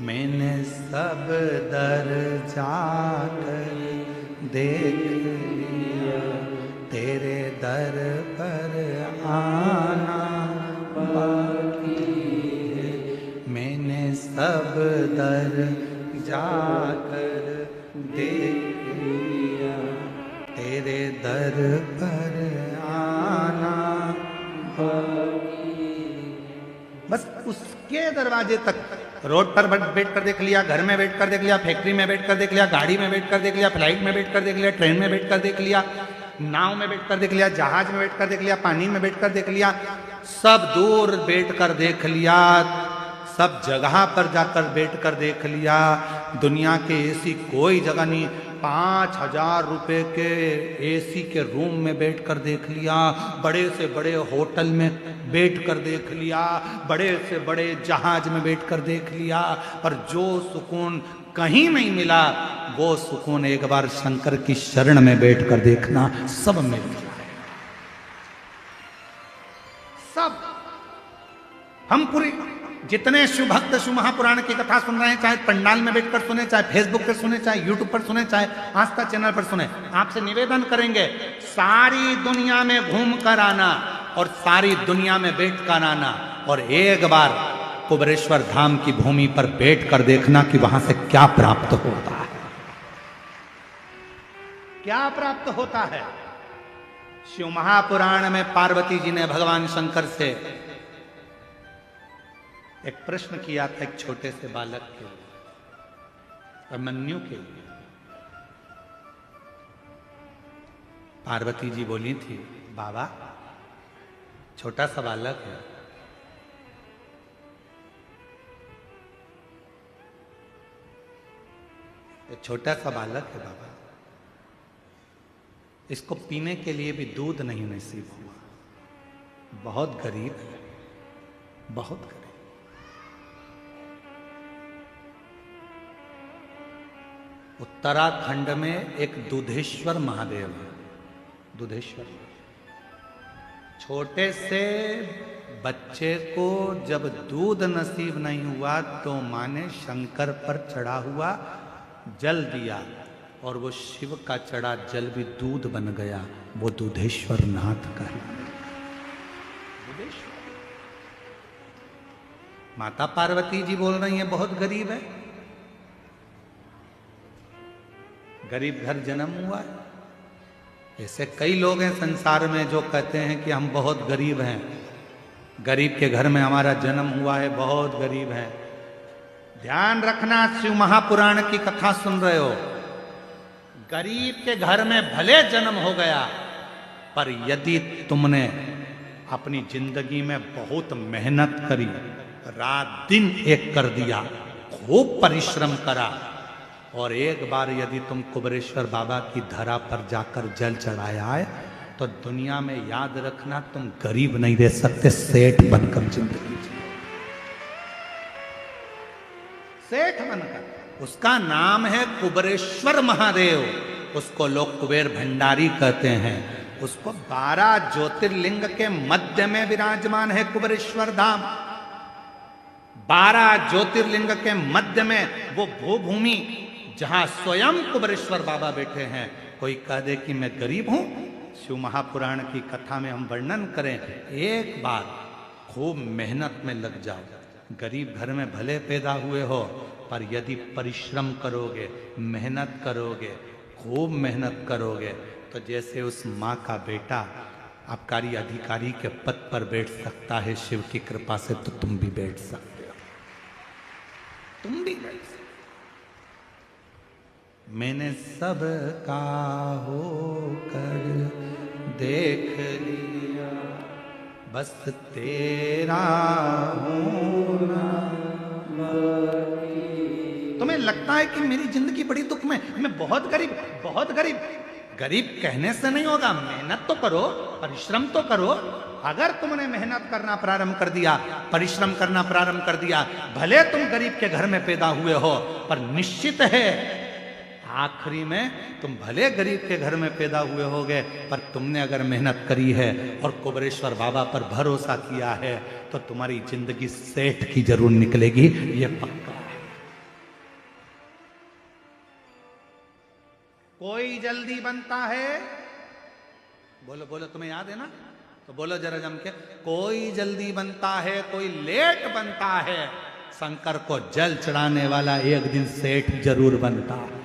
मैंने सब दर जाकर देख लिया, तेरे दर पर आना बाकी है। मैंने सब दर जाकर देख लिया, तेरे दर पर आना बाकी। बस उसके दरवाजे तक, रोड पर बैठ कर देख लिया, घर में बैठ कर देख लिया, फैक्ट्री में बैठ कर देख लिया, गाड़ी में बैठ कर देख लिया, फ्लाइट में बैठ कर देख लिया, ट्रेन में बैठ कर देख लिया, नाव में बैठ कर देख लिया, जहाज में बैठ कर देख लिया, पानी में बैठ कर देख लिया, सब दूर बैठ कर देख लिया, सब जगह पर जाकर बैठ कर देख लिया। दुनिया के ऐसी कोई जगह नहीं। 5,000 रुपए के एसी के रूम में बैठ कर देख लिया, बड़े से बड़े होटल में बैठ कर देख लिया, बड़े से बड़े जहाज में बैठ कर देख लिया, पर जो सुकून कहीं नहीं मिला, वो सुकून एक बार शंकर की शरण में बैठ कर देखना, सब मिल जाए। सब हम पूरी जितने शिव भक्त शिव महापुराण की कथा सुन रहे हैं, चाहे पंडाल में बैठकर सुने, चाहे फेसबुक पर सुने, चाहे यूट्यूब पर सुने, चाहे आस्था चैनल पर सुने, आपसे निवेदन करेंगे सारी दुनिया में घूम कर आना और सारी दुनिया में बैठ कर आना, और एक बार कुबेरेश्वर धाम की भूमि पर बैठ कर देखना कि वहां से क्या प्राप्त होता है, क्या प्राप्त होता है। शिव महापुराण में पार्वती जी ने भगवान शंकर से एक प्रश्न किया था, एक छोटे से बालक के लिए, अभिमन्यु के लिए। पार्वती जी बोली थी, बाबा छोटा सा बालक है, ये छोटा सा बालक है बाबा, इसको पीने के लिए भी दूध नहीं नसीब हुआ, बहुत गरीब है, बहुत गरीब। उत्तराखंड में एक दुधेश्वर महादेव है, दुधेश्वर। छोटे से बच्चे को जब दूध नसीब नहीं हुआ तो माँ ने शंकर पर चढ़ा हुआ जल दिया, और वो शिव का चढ़ा जल भी दूध बन गया, वो दुधेश्वर नाथ का है। माता पार्वती जी बोल रही हैं बहुत गरीब है, गरीब घर जन्म हुआ है। ऐसे कई लोग हैं संसार में जो कहते हैं कि हम बहुत गरीब हैं, गरीब के घर में हमारा जन्म हुआ है, बहुत गरीब है। ध्यान रखना, शिव महापुराण की कथा सुन रहे हो, गरीब के घर में भले जन्म हो गया, पर यदि तुमने अपनी जिंदगी में बहुत मेहनत करी, रात दिन एक कर दिया, खूब परिश्रम करा, और एक बार यदि तुम कुबेरेश्वर बाबा की धरा पर जाकर जल चढ़ाया है, तो दुनिया में याद रखना तुम गरीब नहीं रह सकते, सेठ बनकर जिंदगी जियो, सेठ बनकर। उसका नाम है कुबेरेश्वर महादेव, उसको लोग कुबेर भंडारी कहते हैं। उसको 12 ज्योतिर्लिंग के मध्य में विराजमान है कुबेरेश्वर धाम। 12 ज्योतिर्लिंग के मध्य में वो भूभूमि जहां स्वयं कुबेरेश्वर बाबा बैठे हैं। कोई कह दे कि मैं गरीब हूं, शिव महापुराण की कथा में हम वर्णन करें, एक बार खूब मेहनत में लग जाओ। गरीब घर में भले पैदा हुए हो, पर यदि परिश्रम करोगे, मेहनत करोगे, खूब मेहनत करोगे, तो जैसे उस माँ का बेटा आबकारी अधिकारी के पद पर बैठ सकता है शिव की कृपा से, तो तुम भी बैठ सकते हो, तुम भी बैठ सकते। मैंने सब का होकर देख लिया, बस तेरा होना बाकी। तुम्हें लगता है कि मेरी जिंदगी बड़ी दुख में, मैं बहुत गरीब, बहुत गरीब। गरीब कहने से नहीं होगा, मेहनत तो करो, परिश्रम तो करो। अगर तुमने मेहनत करना प्रारंभ कर दिया, परिश्रम करना प्रारंभ कर दिया, भले तुम गरीब के घर में पैदा हुए हो, पर निश्चित है आखिरी में तुम भले गरीब के घर में पैदा हुए होगे, पर तुमने अगर मेहनत करी है और कुबेरेश्वर बाबा पर भरोसा किया है तो तुम्हारी जिंदगी सेठ की जरूर निकलेगी, ये पक्का है। कोई जल्दी बनता है, बोलो बोलो, तुम्हें याद है ना, तो बोलो जरा जम के, कोई जल्दी बनता है, कोई लेट बनता है, शंकर को जल चढ़ाने वाला एक दिन सेठ जरूर बनता है,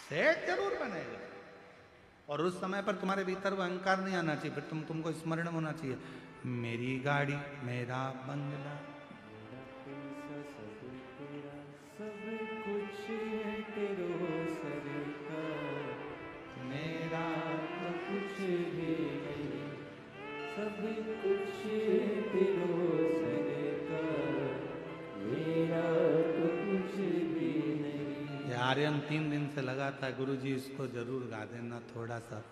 सेठ जरूर बनेगा। और उस समय पर तुम्हारे भीतर वो अहंकार नहीं आना चाहिए, फिर तुमको स्मरण होना चाहिए, मेरी गाड़ी मेरा बंगला, सब कुछ है तेरो सरकार, मेरा तो कुछ भी नहीं, सब कुछ है तेरो सरकार, मेरा तो कुछ भी नहीं। ये आर्यन 3 दिन से लगा था, गुरुजी इसको जरूर गा देना थोड़ा सा।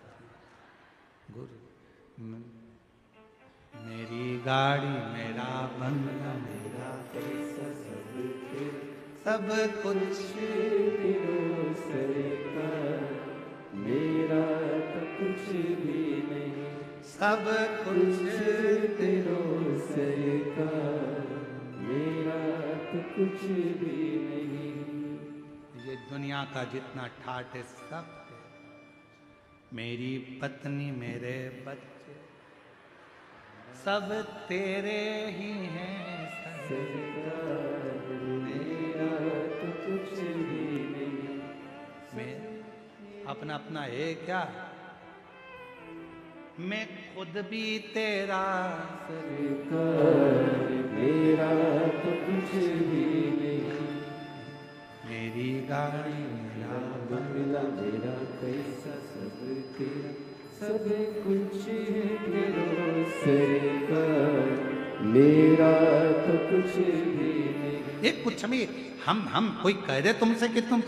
मेरी गाड़ी मेरा बंगला मेरा ऐसा सब कुछ तेरो सरकार, मेरा तो कुछ भी नहीं, सब कुछ तेरो सरकार, मेरा तो कुछ भी नहीं। ये दुनिया का जितना ठाट है सब है। मेरी पत्नी मेरे बच्चे सब तेरे ही हैं, सरकार, मेरा तो कुछ भी नहीं। मैं अपना अपना है क्या, मैं खुद भी तेरा, सरकार, मेरा तो कुछ भी नहीं। मेरी गाड़ी मेरा बंगला मेरा कैसा सब तेरा, सब कुछ है तेरो सरकार, मेरा तो कुछ भी नहीं। एक कुछ भी हम कोई कह दे तुमसे कि तुम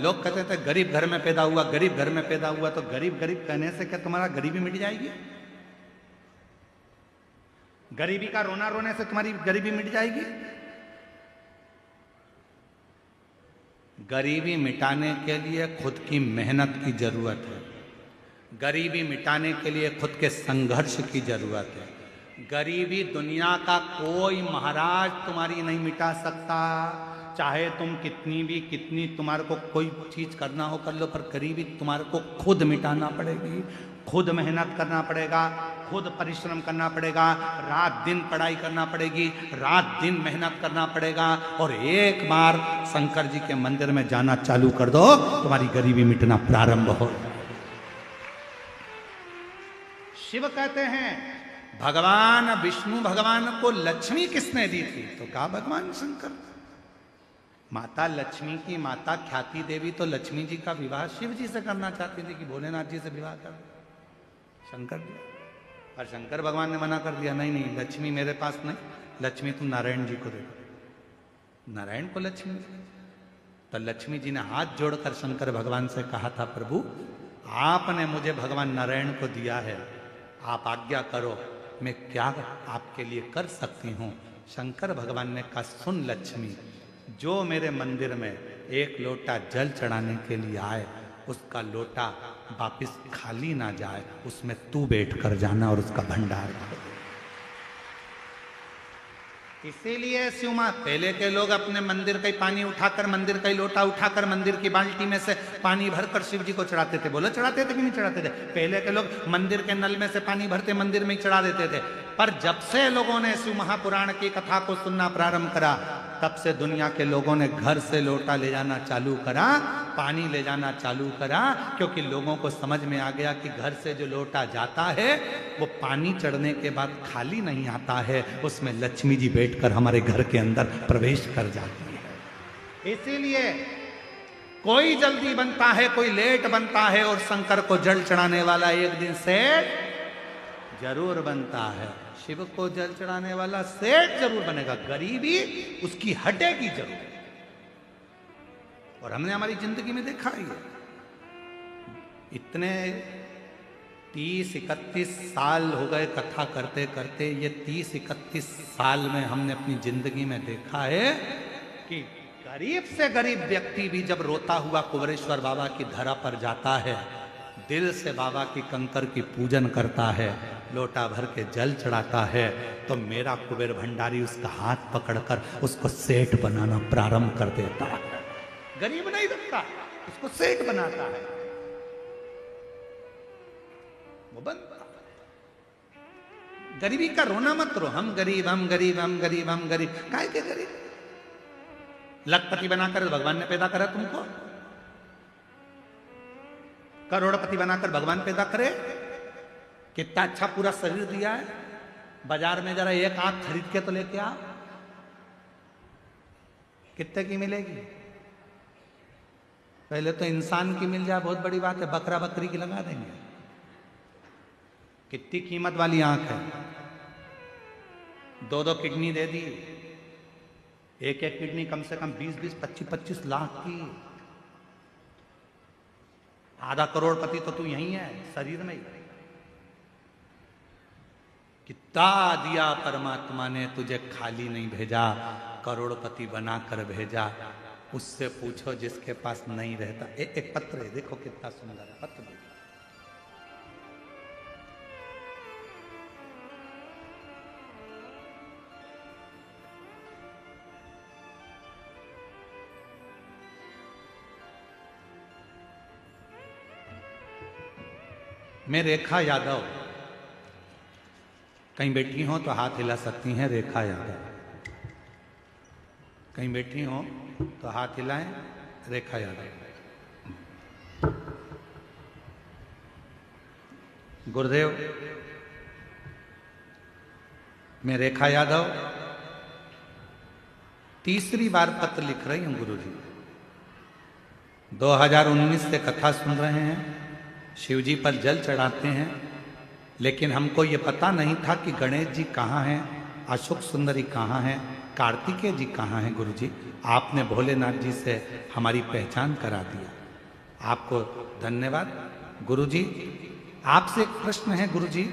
लोग कहते थे गरीब घर में पैदा हुआ, गरीब घर में पैदा हुआ, तो गरीब गरीब कहने से क्या तुम्हारा गरीबी मिट जाएगी? गरीबी का रोना रोने से तुम्हारी गरीबी मिट जाएगी? गरीबी मिटाने के लिए खुद की मेहनत की जरूरत है, गरीबी मिटाने के लिए खुद के संघर्ष की जरूरत है। गरीबी दुनिया का कोई महाराज तुम्हारी नहीं मिटा सकता, चाहे तुम कितनी तुम्हारे को कोई चीज करना हो कर लो, पर गरीबी तुम्हारे को खुद मिटाना पड़ेगी, खुद मेहनत करना पड़ेगा, खुद परिश्रम करना पड़ेगा, रात दिन पढ़ाई करना पड़ेगी, रात दिन मेहनत करना पड़ेगा। और एक बार शंकर जी के मंदिर में जाना चालू कर दो, तुम्हारी गरीबी मिटना प्रारंभ हो। शिव कहते हैं भगवान विष्णु भगवान को लक्ष्मी किसने दी थी? तो कहा भगवान शंकर। माता लक्ष्मी की माता ख्याति देवी तो लक्ष्मी जी का विवाह शिव जी से करना चाहती थी कि भोलेनाथ जी से विवाह कर शंकर जी, और शंकर भगवान ने मना कर दिया, नहीं नहीं लक्ष्मी मेरे पास नहीं, लक्ष्मी तुम नारायण जी को दे दो। नारायण को लक्ष्मी, तो लक्ष्मी जी ने हाथ जोड़कर शंकर भगवान से कहा था, प्रभु आपने मुझे भगवान नारायण को दिया है, आप आज्ञा करो मैं क्या आपके लिए कर सकती हूँ। शंकर भगवान ने कहा, सुन लक्ष्मी, जो मेरे मंदिर में एक लोटा जल चढ़ाने के लिए आए उसका लोटा वापिस खाली ना जाए, उसमें तू बैठ कर जाना और उसका भंडार कर। इसीलिए शिव मां, पहले के लोग अपने मंदिर का ही पानी उठाकर, मंदिर का ही लोटा उठाकर मंदिर की बाल्टी में से पानी भरकर शिव जी को चढ़ाते थे। बोलो चढ़ाते थे कि नहीं चढ़ाते थे? पहले के लोग मंदिर के नल में से पानी भरते मंदिर में ही चढ़ा देते थे। पर जब से लोगों ने शिव महापुराण की कथा को सुनना प्रारंभ करा, तब से दुनिया के लोगों ने घर से लोटा ले जाना चालू करा, पानी ले जाना चालू करा, क्योंकि लोगों को समझ में आ गया कि घर से जो लोटा जाता है वो पानी चढ़ने के बाद खाली नहीं आता है, उसमें लक्ष्मी जी बैठकर हमारे घर के अंदर प्रवेश कर जाती है। इसीलिए कोई जल्दी बनता है, कोई लेट बनता है, और शंकर को जल चढ़ाने वाला एक दिन सेठ जरूर बनता है। शिव को जल चढ़ाने वाला सेठ जरूर बनेगा, गरीबी उसकी हटेगी जरूर। और हमने हमारी जिंदगी में देखा ही है, इतने 30-31 साल हो गए कथा करते करते। ये 30-31 साल में हमने अपनी जिंदगी में देखा है कि गरीब से गरीब व्यक्ति भी जब रोता हुआ कुबेरेश्वर बाबा की धरा पर जाता है, दिल से बाबा की कंकर की पूजन करता है, लोटा भर के जल चढ़ाता है, तो मेरा कुबेर भंडारी उसका हाथ पकड़कर उसको सेठ बनाना प्रारंभ कर देता है। गरीब नहीं रखता, उसको सेठ बनाता है, वो बनता। गरीबी का रोना मत रो, हम गरीब हम गरीब हम गरीब हम गरीब, काहे के गरीब? लखपति बनाकर भगवान ने पैदा करा तुमको? करोड़पति बनाकर भगवान पैदा करे? कितना अच्छा पूरा शरीर दिया है, बाजार में जरा एक आंख खरीद के तो लेके आ, कितने की मिलेगी? पहले तो इंसान की मिल जाए बहुत बड़ी बात है, बकरा बकरी की लगा देंगे। कितनी कीमत वाली आंख है, दो दो किडनी दे दी, एक एक किडनी कम से कम 20-20, 25-25 लाख की। आधा करोड़पति तो तू यही है शरीर में ही। कितना दिया परमात्मा ने, तुझे खाली नहीं भेजा, करोड़पति बनाकर भेजा। उससे पूछो जिसके पास नहीं रहता। एक पत्र है, देखो कितना सुंदर है पत्र। देखो मैं रेखा यादव, कहीं बैठी हो तो हाथ हिला सकती हैं। रेखा यादव कहीं बैठी हो तो हाथ हिलाएं। रेखा यादव। गुरुदेव, मैं रेखा यादव तीसरी बार पत्र लिख रही हूं गुरुजी। 2019 से कथा सुन रहे हैं, शिव जी पर जल चढ़ाते हैं, लेकिन हमको ये पता नहीं था कि गणेश जी कहाँ हैं, अशोक सुंदरी कहाँ हैं, कार्तिकेय जी कहाँ हैं। गुरुजी, आपने भोलेनाथ जी से हमारी पहचान करा दिया, आपको धन्यवाद। गुरुजी, आपसे एक प्रश्न है गुरुजी,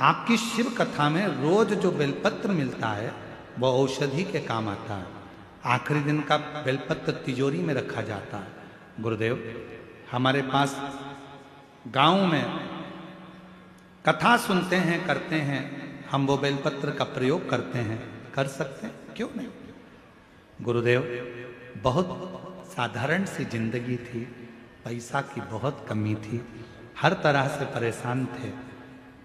आपकी शिव कथा में रोज जो बेलपत्र मिलता है वो औषधि के काम आता है, आखिरी दिन का बेलपत्र तिजोरी में रखा जाता है। गुरुदेव, हमारे पास गांव में कथा सुनते हैं, करते हैं, हम वो बेलपत्र का प्रयोग करते हैं, कर सकते हैं, क्यों नहीं? गुरुदेव, बहुत साधारण सी जिंदगी थी, पैसा की बहुत कमी थी, हर तरह से परेशान थे।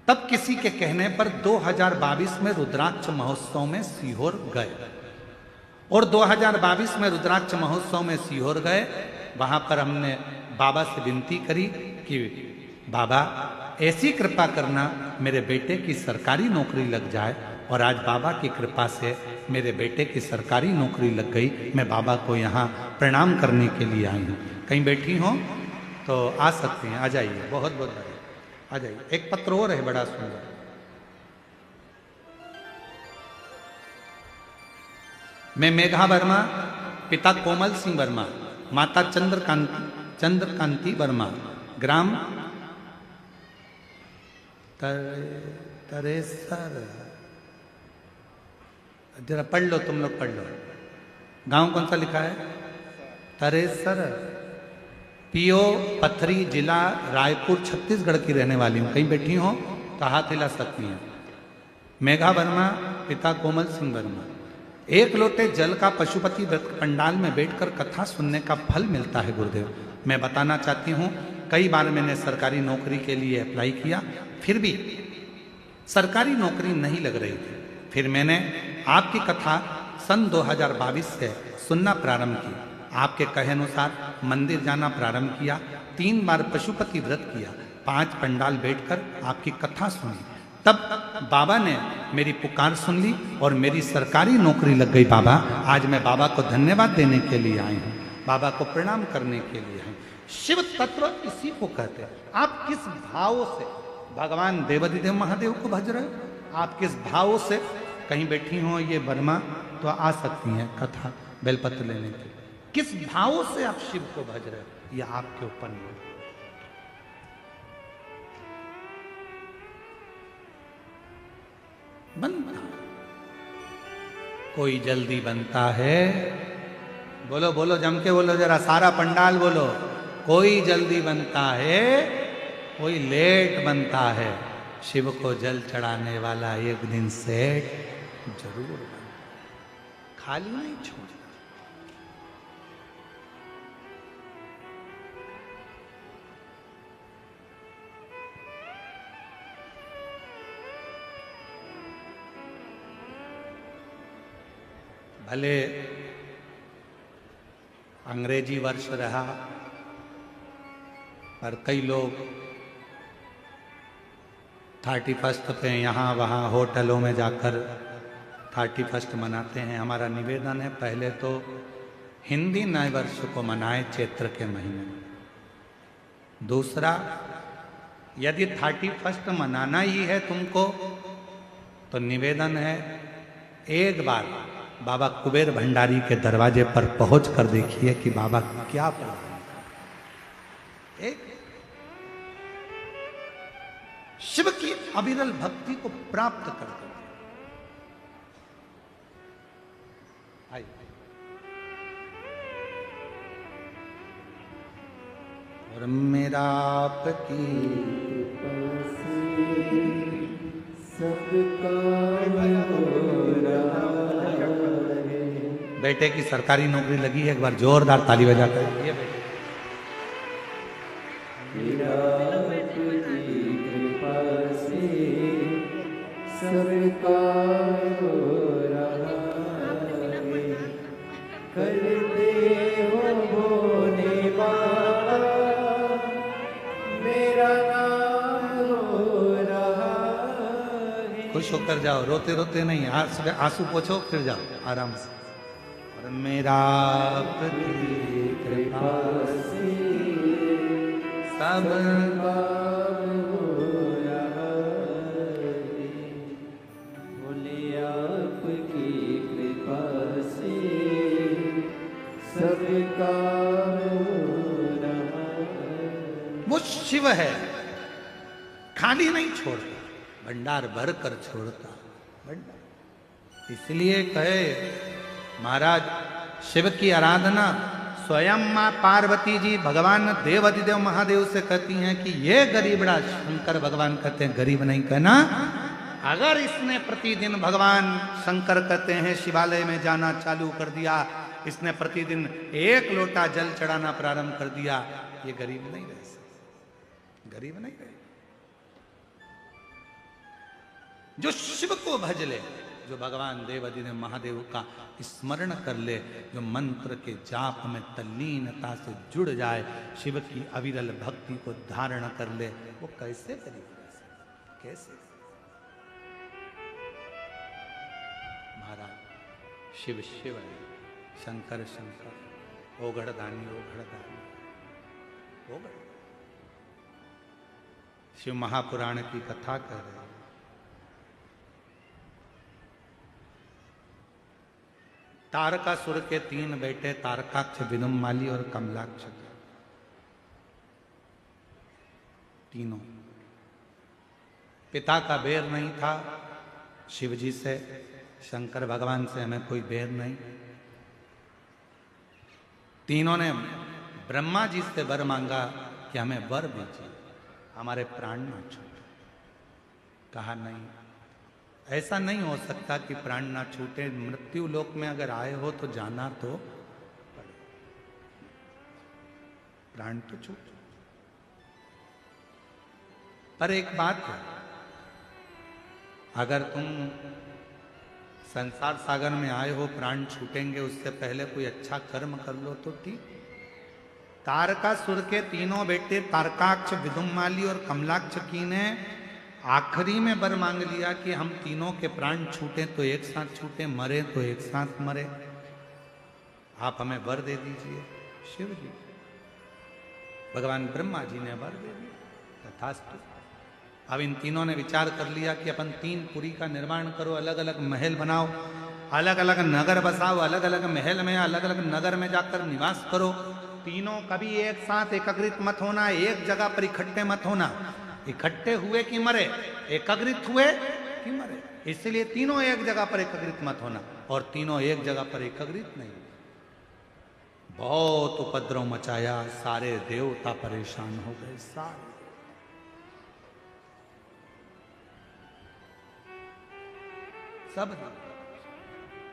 तब किसी के कहने पर 2022 में रुद्राक्ष महोत्सव में सीहोर गए, और 2022 में रुद्राक्ष महोत्सव में सीहोर गए। वहां पर हमने बाबा से विनती करी कि बाबा ऐसी कृपा करना मेरे बेटे की सरकारी नौकरी लग जाए, और आज बाबा की कृपा से मेरे बेटे की सरकारी नौकरी लग गई। मैं बाबा को यहाँ प्रणाम करने के लिए आई हूँ। कहीं बैठी हो तो आ सकती हैं, आ जाइए, बहुत बहुत बढ़िया, आ जाइए। एक पत्र और है बड़ा सुंदर। मैं मेघा वर्मा, पिता कोमल सिंह वर्मा, माता चंद्रकांति वर्मा, ग्राम तरेसर, जरा पढ़ लो, तुम लोग पढ़ लो। गांव कौन सा लिखा है? तरेसर, पीओ पथरी, जिला रायपुर, छत्तीसगढ़ की रहने वाली हूँ। कहीं बैठी हो तो हाथ हिला सकती हैं। मेघा वर्मा, पिता कोमल सिंह वर्मा। एक लोटे जल का पशुपति व्रत पंडाल में बैठकर कथा सुनने का फल मिलता है। गुरुदेव, मैं बताना चाहती हूँ, कई बार मैंने सरकारी नौकरी के लिए अप्लाई किया, फिर भी सरकारी नौकरी नहीं लग रही थी। फिर मैंने आपकी कथा सन 2022 से सुनना प्रारंभ की। आपके कहे अनुसार मंदिर जाना प्रारंभ किया, 3 बार पशुपति व्रत किया, 5 पंडाल बैठकर आपकी कथा सुनी। तब बाबा ने मेरी पुकार सुन ली और मेरी सरकारी नौकरी लग गई। बाबा, आज मैं बाबा को धन्यवाद देने के लिए आई हूँ, बाबा को प्रणाम करने के लिए आई। शिव तत्व इसी को कहते हैं। आप किस भाव से भगवान देवाधिदेव महादेव को भज रहे हो, आप किस भाव से, कहीं बैठी हो ये वर्मा तो आ सकती हैं कथा बेलपत्र लेने के लिए, किस भाव से आप शिव को भज रहे हो, यह आपके ऊपर नहीं। बनता कोई जल्दी बनता है, बोलो बोलो, जम के बोलो जरा, सारा पंडाल बोलो। कोई जल्दी बनता है, कोई लेट बनता है, शिव को जल चढ़ाने वाला एक दिन सेठ जरूर बनता, खाली नहीं छोड़ता। भले अंग्रेजी वर्ष रहा, पर कई लोग 31 पे यहाँ वहाँ होटलों में जाकर 31 मनाते हैं। हमारा निवेदन है, पहले तो हिंदी नए वर्ष को मनाएं चैत्र के महीने में। दूसरा, यदि 31 मनाना ही है तुमको, तो निवेदन है एक बार बाबा कुबेर भंडारी के दरवाजे पर पहुंच कर देखिए कि बाबा क्या प्रदान करते। एक शिव की अविरल भक्ति को प्राप्त करते। आइए, और मेरा आपकी बेटे की सरकारी नौकरी लगी है, एक बार जोरदार ताली बजाकर ये बेटे करते हो बोने वाला, मेरा नाम हो रहा है। खुश होकर जाओ, रोते रोते नहीं, आंसू पोछो फिर जाओ आराम से। और मेरा आपकी कृपा से सब काम हो रहा है, बोले आपकी कृपा से सब काम हो रहा है। वो शिव है, खाली नहीं छोड़ता, भंडार भर कर छोड़ता भंडार। इसलिए कहे महाराज, शिव की आराधना स्वयं मां पार्वती जी भगवान देवाधिदेव महादेव से कहती हैं कि ये गरीबड़ा, शंकर भगवान कहते हैं गरीब नहीं कहना। अगर इसने प्रतिदिन, भगवान शंकर कहते हैं, शिवालय में जाना चालू कर दिया, इसने प्रतिदिन 1 लोटा जल चढ़ाना प्रारंभ कर दिया, ये गरीब नहीं रह सकता, गरीब नहीं रहे। जो शिव को भज ले, जो भगवान देवाधिदेव महादेव का स्मरण कर ले, जो मंत्र के जाप में तल्लीनता से जुड़ जाए, शिव की अविरल भक्ति को धारण कर ले, वो कैसे गरीब रह सकता, कैसे? महाराज शिव शिव है, शंकर शंकर, ओघड़दानी ओघड़दानी ओघड़। शिव महापुराण की कथा कह रहे हैं। तारकासुर के 3 बेटे, तारकाक्ष, विदुम्माली और कमलाक्ष, तीनों। पिता का बैर नहीं था शिव जी से, शंकर भगवान से हमें कोई बैर नहीं। तीनों ने ब्रह्मा जी से वर मांगा कि हमें वर दीजिए, हमारे प्राण न छूटे। कहा नहीं, ऐसा नहीं हो सकता कि प्राण ना छूटे, मृत्यु लोक में अगर आए हो तो जाना तो पड़े, प्राण तो छूटे। पर एक बात है, अगर तुम संसार सागर में आए हो, प्राण छूटेंगे, उससे पहले कोई अच्छा कर्म कर लो तो ठीक। तारकासुर के 3 बेटे तारकाक्ष, विदुम्माली और कमलाक्ष की ने आखिरी में वर मांग लिया कि हम तीनों के प्राण छूटे तो एक साथ छूटे, मरे तो एक साथ मरे, आप हमें वर दे दीजिए। शिव जी, भगवान ब्रह्मा जी ने वर दे दिया, तथास्तु। अब इन तीनों ने विचार कर लिया कि अपन 3 पुरी का निर्माण करो, अलग अलग महल बनाओ, अलग अलग नगर बसाओ, अलग अलग महल में, अलग अलग नगर में जाकर निवास करो। तीनों कभी एक साथ एकत्रित मत होना, एक जगह पर इकट्ठे मत होना। इकट्ठे हुए कि मरे, एकत्रित हुए कि मरे, इसलिए तीनों एक जगह पर एकत्रित मत होना। और तीनों एक जगह पर एकत्रित नहीं। बहुत उपद्रव मचाया, सारे देवता परेशान हो गए, सारे। सब।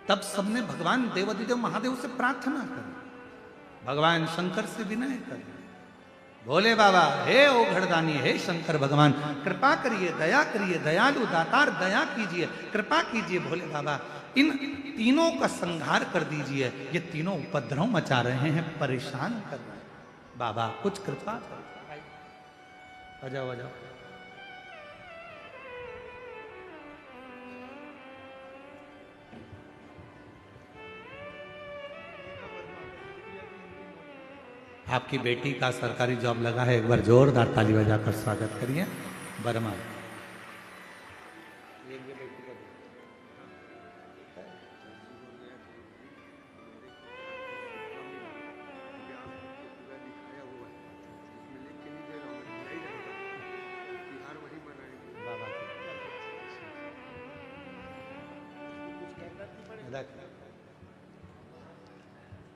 तब सबने भगवान देवाधिदेव महादेव से प्रार्थना करी, भगवान शंकर से विनय करी, भोले बाबा, हे ओघड़दानी, हे शंकर भगवान, कृपा करिए, दया करिए, दयालु दातार दया कीजिए, कृपा कीजिए भोले बाबा, इन तीनों का संहार कर दीजिए, ये तीनों उपद्रव मचा रहे हैं, परेशान कर रहे हैं, बाबा कुछ कृपा करो। आ जाओ आ जाओ। आपकी बेटी का सरकारी जॉब लगा है, एक बार जोरदार ताली बजाकर स्वागत करिए। वर्मा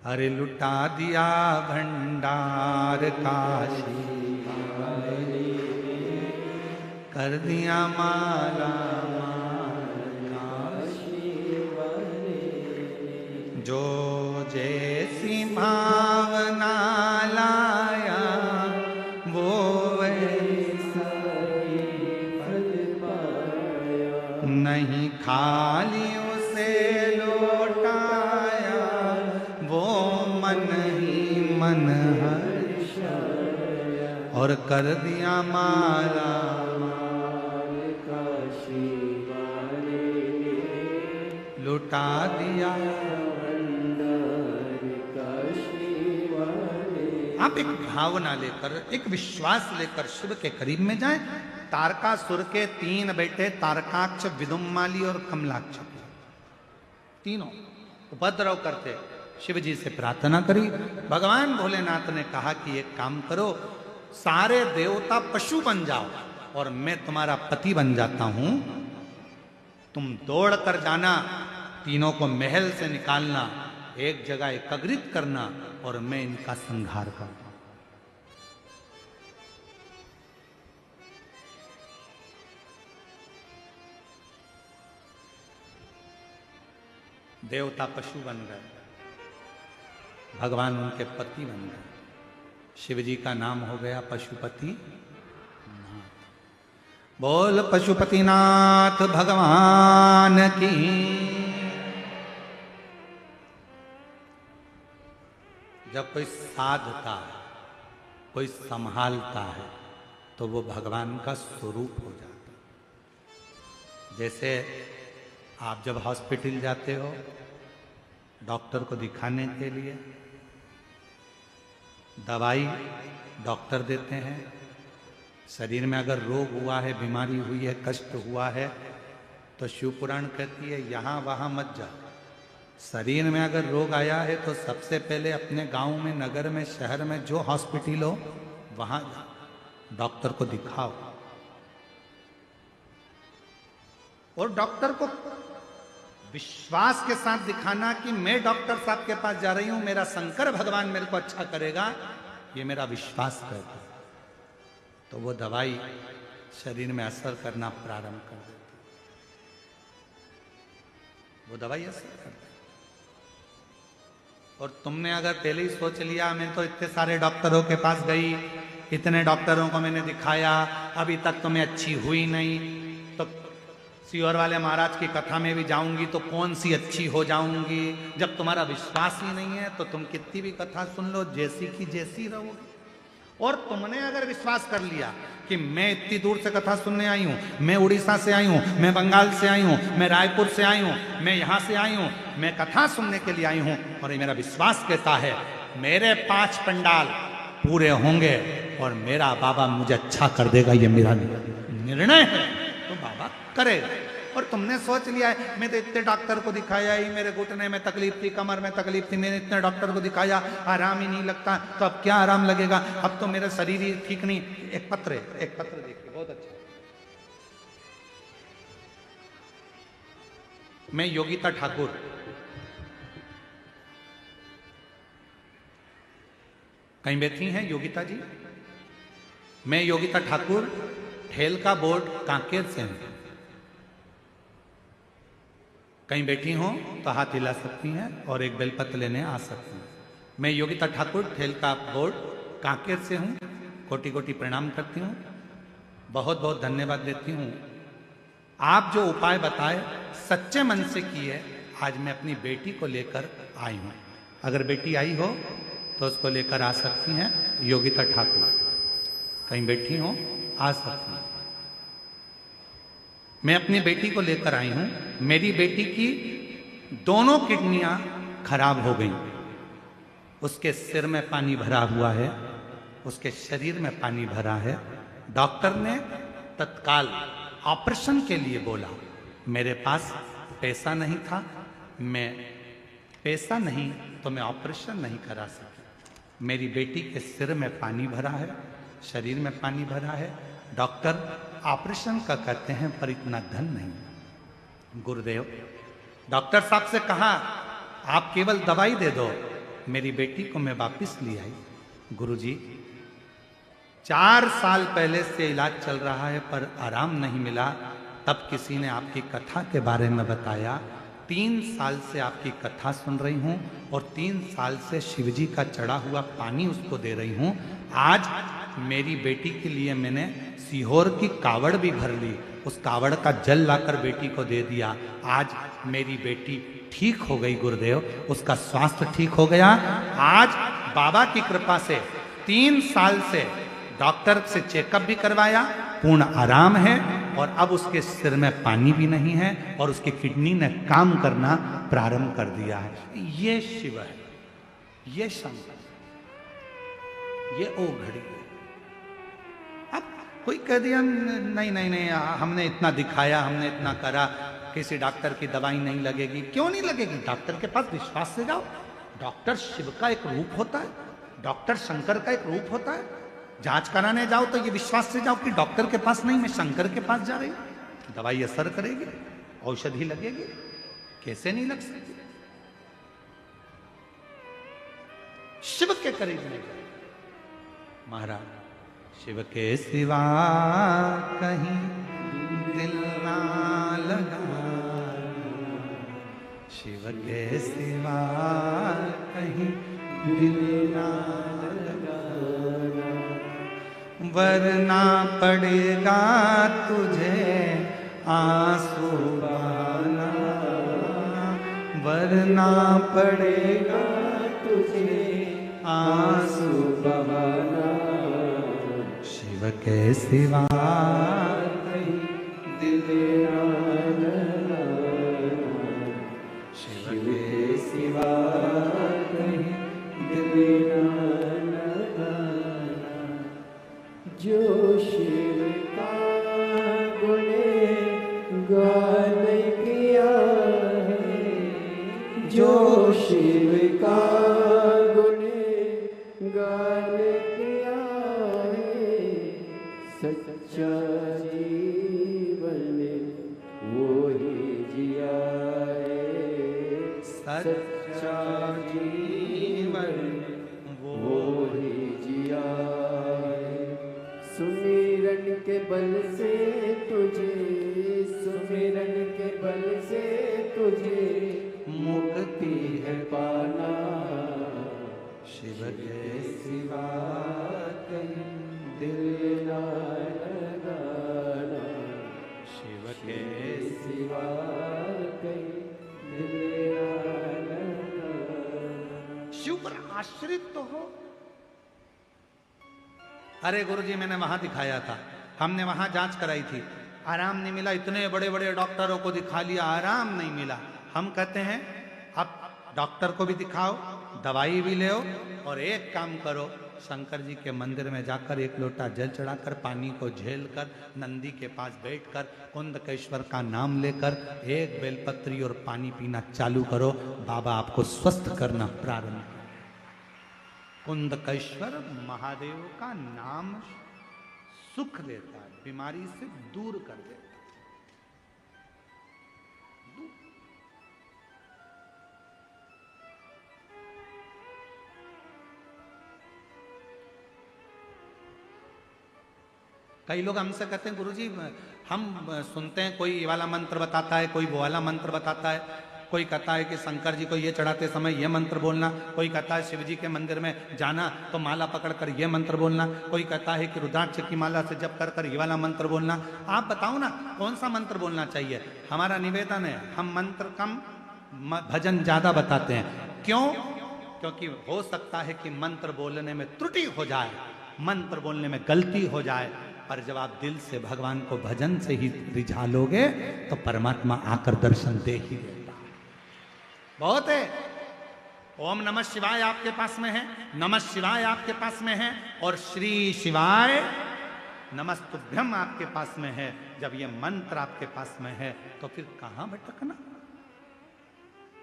अरे लुटा दिया भंडार काशी, कर दिया माला जो जैसी भावना लाया वो वैसा नहीं, खाली उसे लौटाया वो मन ही मन हर्षाया, और कर दिया माला लुटा दिया। आप एक भावना लेकर, एक विश्वास लेकर शिव के करीब में जाएं। तारकासुर के 3 बेटे तारकाक्ष, विदुम्माली और कमलाक्ष, तीनों उपद्रव करते, शिव जी से प्रार्थना करी। भगवान भोलेनाथ ने कहा कि एक काम करो, सारे देवता पशु बन जाओ और मैं तुम्हारा पति बन जाता हूं, तुम दौड़ कर जाना, तीनों को महल से निकालना, एक जगह एकत्रित करना और मैं इनका संहार करता हूं। देवता पशु बन गए, भगवान उनके पति बन गए, शिव जी का नाम हो गया पशुपति नाथ। बोल पशुपतिनाथ भगवान की। जब कोई साधता है, कोई संभालता है, तो वो भगवान का स्वरूप हो जाता है। जैसे आप जब हॉस्पिटल जाते हो डॉक्टर को दिखाने के लिए, दवाई डॉक्टर देते हैं, शरीर में अगर रोग हुआ है, बीमारी हुई है, कष्ट हुआ है, तो शिव पुराण कहती है यहाँ वहाँ मत जाओ। शरीर में अगर रोग आया है तो सबसे पहले अपने गांव में, नगर में, शहर में जो हॉस्पिटल हो वहां जाओ, डॉक्टर को दिखाओ। और डॉक्टर को विश्वास के साथ दिखाना कि मैं डॉक्टर साहब के पास जा रही हूं, मेरा शंकर भगवान मेरे को अच्छा करेगा, ये मेरा विश्वास करता है, तो वो दवाई शरीर में असर करना प्रारंभ कर देती, वो दवाई असर करती। और तुमने अगर पहले ही सोच लिया मैं तो इतने सारे डॉक्टरों के पास गई, इतने डॉक्टरों को मैंने दिखाया, अभी तक तो मैं अच्छी हुई नहीं, तो सीहोर वाले महाराज की कथा में भी जाऊंगी तो कौन सी अच्छी हो जाऊंगी। जब तुम्हारा विश्वास ही नहीं है तो तुम कितनी भी कथा सुन लो, जैसी की जैसी रहोगी। और तुमने अगर विश्वास कर लिया कि मैं इतनी दूर से कथा सुनने आई हूं, मैं उड़ीसा से आई हूं, मैं बंगाल से आई हूं, मैं रायपुर से आई हूं, मैं यहां से आई हूं, मैं कथा सुनने के लिए आई हूं, और ये मेरा विश्वास कहता है मेरे 5 पंडाल पूरे होंगे और मेरा बाबा मुझे अच्छा कर देगा, ये मेरा निर्णय है, तो बाबा करेगा। और तुमने सोच लिया है मैं तो इतने डॉक्टर को दिखाया ही, मेरे घुटने में तकलीफ थी, कमर में तकलीफ थी, मैंने इतने डॉक्टर को दिखाया, आराम ही नहीं लगता, तो अब क्या आराम लगेगा, अब तो मेरा शरीर ही ठीक नहीं। एक पत्र देखिए बहुत अच्छा, मैं योगिता ठाकुर कहीं बैठी हैं योगिता जी? मैं योगिता ठाकुर, ठेल का बोर्ड कांकेर से हूं। कहीं बैठी हो तो हाथ हिला सकती हैं और एक बेलपत्र लेने आ सकती हैं। मैं योगिता ठाकुर, ठेल का बोर्ड कांकेर से हूं। कोटि कोटि प्रणाम करती हूं, बहुत बहुत धन्यवाद देती हूं। आप जो उपाय बताए सच्चे मन से किए। आज मैं अपनी बेटी को लेकर आई हूं। अगर बेटी आई हो तो उसको लेकर आ सकती हैं योगिता ठाकुर। कहीं बैठी हो, आ सकती हैं। मैं अपनी बेटी को लेकर आई हूं। मेरी बेटी की दोनों किडनियां खराब हो गई। उसके सिर में पानी भरा हुआ है, उसके शरीर में पानी भरा है। डॉक्टर ने तत्काल ऑपरेशन के लिए बोला। मेरे पास पैसा नहीं था, पैसा नहीं तो मैं ऑपरेशन नहीं करा सकी। मेरी बेटी के सिर में पानी भरा है, शरीर में पानी भरा है। डॉक्टर ऑपरेशन का कहते हैं पर इतना धन नहीं। गुरुदेव, डॉक्टर साहब से कहा आप केवल दवाई दे दो। मेरी बेटी को मैं वापस ले आई। गुरुजी, 4 साल पहले से इलाज चल रहा है पर आराम नहीं मिला। तब किसी ने आपकी कथा के बारे में बताया। 3 साल से आपकी कथा सुन रही हूं और 3 साल से शिवजी का चढ़ा हुआ पानी उसको दे रही हूं। आज मेरी बेटी के लिए मैंने सीहोर की कावड़ भी भर ली। उस कावड़ का जल लाकर बेटी को दे दिया। आज मेरी बेटी ठीक हो गई गुरुदेव, उसका स्वास्थ्य ठीक हो गया। आज बाबा की कृपा से 3 साल से डॉक्टर से चेकअप भी करवाया, पूर्ण आराम है और अब उसके सिर में पानी भी नहीं है और उसकी किडनी ने काम करना प्रारंभ कर दिया है। ये शिव है, ये शंकर, ये ओ घड़ी है। अब कोई कह दिया नहीं नहीं नहीं, हमने इतना दिखाया, हमने इतना करा, किसी डॉक्टर की दवाई नहीं लगेगी। क्यों नहीं लगेगी? डॉक्टर के पास विश्वास से जाओ। डॉक्टर शिव का एक रूप होता है, डॉक्टर शंकर का एक रूप होता है। जांच कराने जाओ तो ये विश्वास से जाओ कि डॉक्टर के पास नहीं, मैं शंकर के पास जा रही हूं। दवाई असर करेगी, औषधि लगेगी, कैसे नहीं लग सकती? शिव के करीब नहीं जाए। महाराज, शिव के सिवा कहीं दिल ना लगा, शिव के सिवा कहीं दिल ना लगा, वरना पड़ेगा तुझे आंसू बहाना, वरना पड़ेगा तुझे आंसू बहाना। शिव के सिवा कहीं दिल ना लगाना, शिव के सिवा कहीं दिल ना लगाना। जो शिव का गुणगान किया है, जो शिव का गुणगान किया है, सच्चा जीवन वो ही जिया है, सच्चा जीवन वो ही जिया है। सुमिरन के बल से तुझे, सुमिरन के बल से तुझे मुक्ति है पाना। शिव के सिवा कहीं दिल ना लगाना, शिव के सिवा कहीं दिल ना लगाना। शिव पर आश्रित तो हो। अरे गुरुजी, मैंने वहां दिखाया था, हमने वहां जांच कराई थी, आराम नहीं मिला। इतने बड़े बड़े डॉक्टरों को दिखा लिया, आराम नहीं मिला। हम कहते हैं अब डॉक्टर को भी दिखाओ, दवाई भी ले और एक काम करो, शंकर जी के मंदिर में जाकर एक लोटा जल चढ़ाकर, पानी को झेल कर, नंदी के पास बैठकर, कुंदकेश्वर का नाम लेकर एक बेलपत्री और पानी पीना चालू करो। बाबा आपको स्वस्थ करना प्रारंभ करें। कुंदकेश्वर महादेव का नाम सुख देता है, बीमारी से दूर कर देता है। कई लोग हमसे कहते हैं गुरुजी हम सुनते हैं कोई ये वाला मंत्र बताता है, कोई वो वाला मंत्र बताता है, कोई कहता है कि शंकर जी को ये चढ़ाते समय ये मंत्र बोलना, कोई कहता है शिव जी के मंदिर में जाना तो माला पकड़कर ये मंत्र बोलना, कोई कहता है कि रुद्राक्ष की माला से जप कर कर ये वाला मंत्र बोलना। आप बताओ ना कौन सा मंत्र बोलना चाहिए। हमारा निवेदन है हम मंत्र कम भजन ज्यादा बताते हैं। क्यों? क्योंकि हो सकता है कि मंत्र बोलने में त्रुटि हो जाए, मंत्र बोलने में गलती हो जाए, पर जब आप दिल से भगवान को भजन से ही रिझा लोगे तो परमात्मा आकर दर्शन दे ही देता है। बहुत है। ओम नमः शिवाय आपके पास में है, नमः शिवाय आपके पास में है, और श्री शिवाय नमस्तुभ्यम आपके पास में है। जब ये मंत्र आपके पास में है तो फिर कहां भटकना,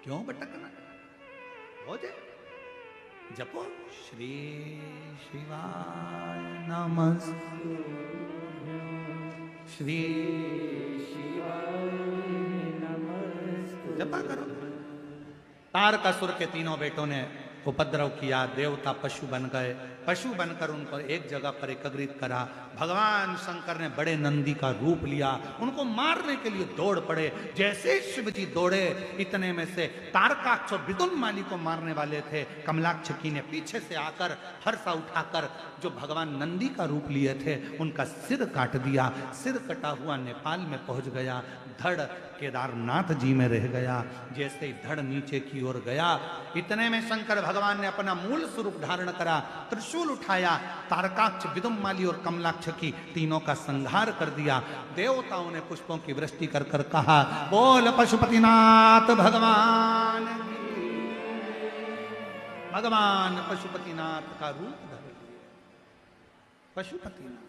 क्यों भटकना। हो जाए जपो श्री शिवाय नमस्तुभ्यं, श्री शिवाय नमस्तुभ्यं। जपा करो। तारकासुर के तीनों बेटों ने उपद्रव किया, देवता पशु बन गए, पशु बनकर उनको एक जगह पर एकत्रित करा। भगवान शंकर ने बड़े नंदी का रूप लिया, उनको मारने के लिए दौड़ पड़े। जैसे शिव जी दौड़े, इतने में से तारकाक्ष और विदुन्माली को मारने वाले थे, कमलाक्षकी ने पीछे से आकर फरसा उठाकर जो भगवान नंदी का रूप लिए थे उनका सिर काट दिया। सिर कटा हुआ नेपाल में पहुंच गया, धड़ केदारनाथ जी में रह गया। जैसे ही धड़ नीचे की ओर गया, इतने में शंकर भगवान ने अपना मूल स्वरूप धारण करा, त्रिशूल उठाया, तारकाक्ष, विदुम्माली और कमलाक्षकी तीनों का संहार कर दिया। देवताओं ने पुष्पों की वृष्टि कर कर कहा, बोल पशुपतिनाथ भगवान। भगवान पशुपतिनाथ का रूप धर लिया। पशुपतिनाथ,